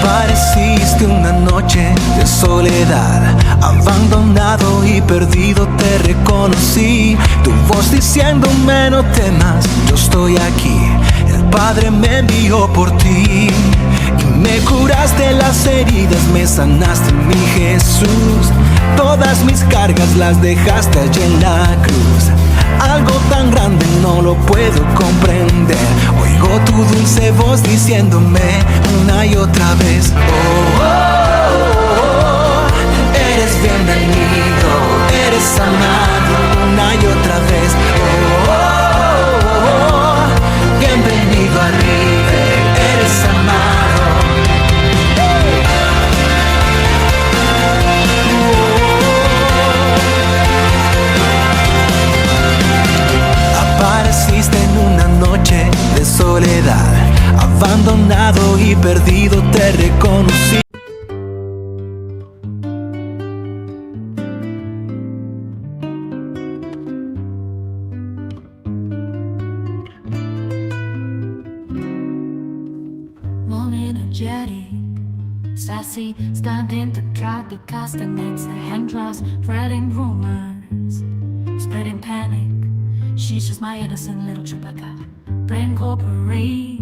Apareciste una noche de soledad, abandonado y perdido te reconocí. Tu voz diciéndome no temas, yo estoy aquí. El Padre me envió por ti y me curaste las heridas, me sanaste, mi Jesús. Todas mis cargas las dejaste allí en la cruz. Algo tan grande no lo puedo comprender. Oigo tu dulce voz diciéndome una y otra vez: oh, oh, oh, eres bienvenido, eres amado una y otra vez. Oh, oh, oh, bienvenido arriba, eres amado. Apareciste en una noche de soledad, abandonado y perdido te reconocí. More energetic, sassy, standing to try to cast the nets, the hand draws, spreading rumors, spreading panic. She's just my innocent little Chewbacca. Brain corporate,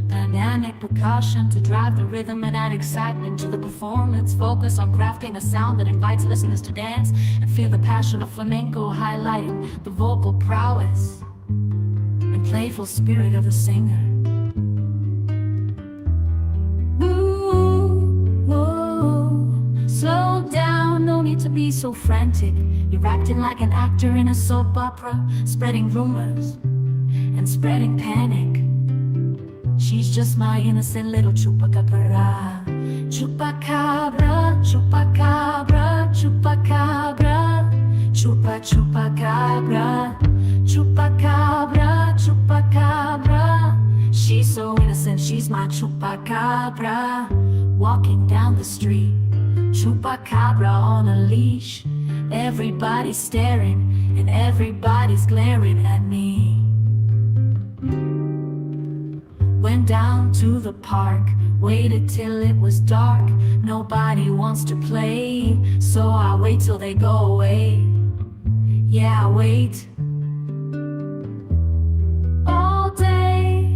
dynamic percussion to drive the rhythm and add excitement to the performance. Focus on crafting a sound that invites listeners to dance and feel the passion of flamenco, highlighting the vocal prowess and playful spirit of the singer. Ooh, ooh, slow down, no need to be so frantic. You're acting like an actor in a soap opera, spreading rumors and spreading panic. She's just my innocent little chupacabra. Chupacabra, chupacabra, chupacabra. Chupa, chupacabra. Chupacabra, chupacabra. She's so innocent, she's my chupacabra. Walking down the street, chupacabra on a leash. Everybody's staring and everybody's glaring at me. Went down to the park, waited till it was dark. Nobody wants to play, so I wait till they go away. Yeah, I wait all day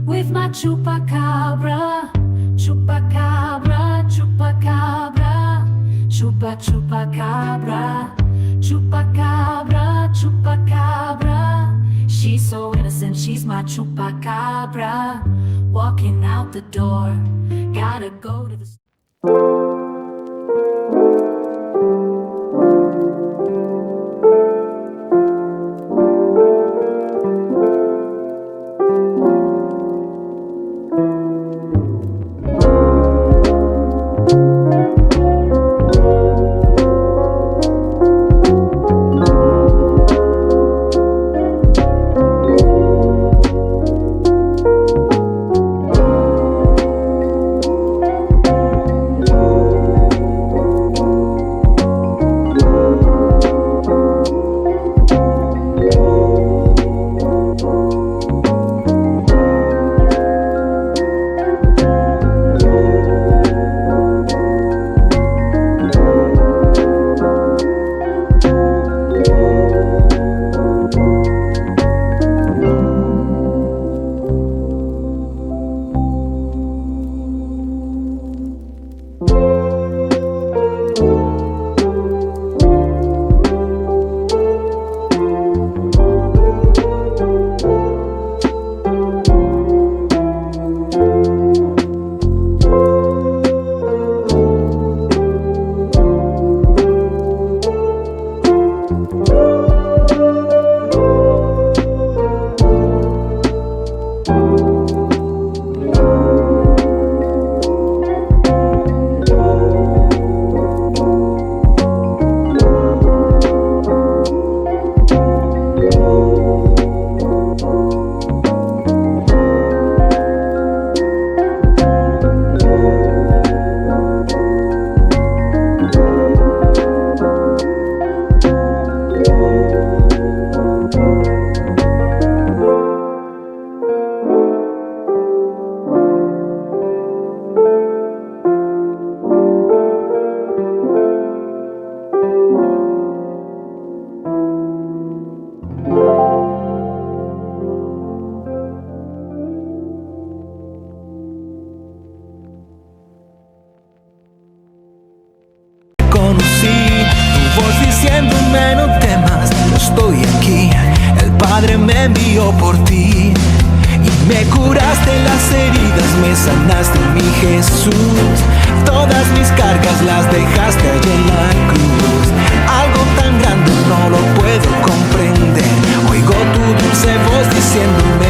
with my chupacabra. Chupacabra, chupacabra. Chupa, chupacabra, chupacabra, chupacabra. She's so innocent, she's my chupacabra. Walking out the door, gotta go to the... estoy aquí. El Padre me envió por ti. Y me curaste las heridas, me sanaste, mi Jesús. Todas mis cargas las dejaste allí en la cruz. Algo tan grande no lo puedo comprender. Oigo tu dulce voz diciéndome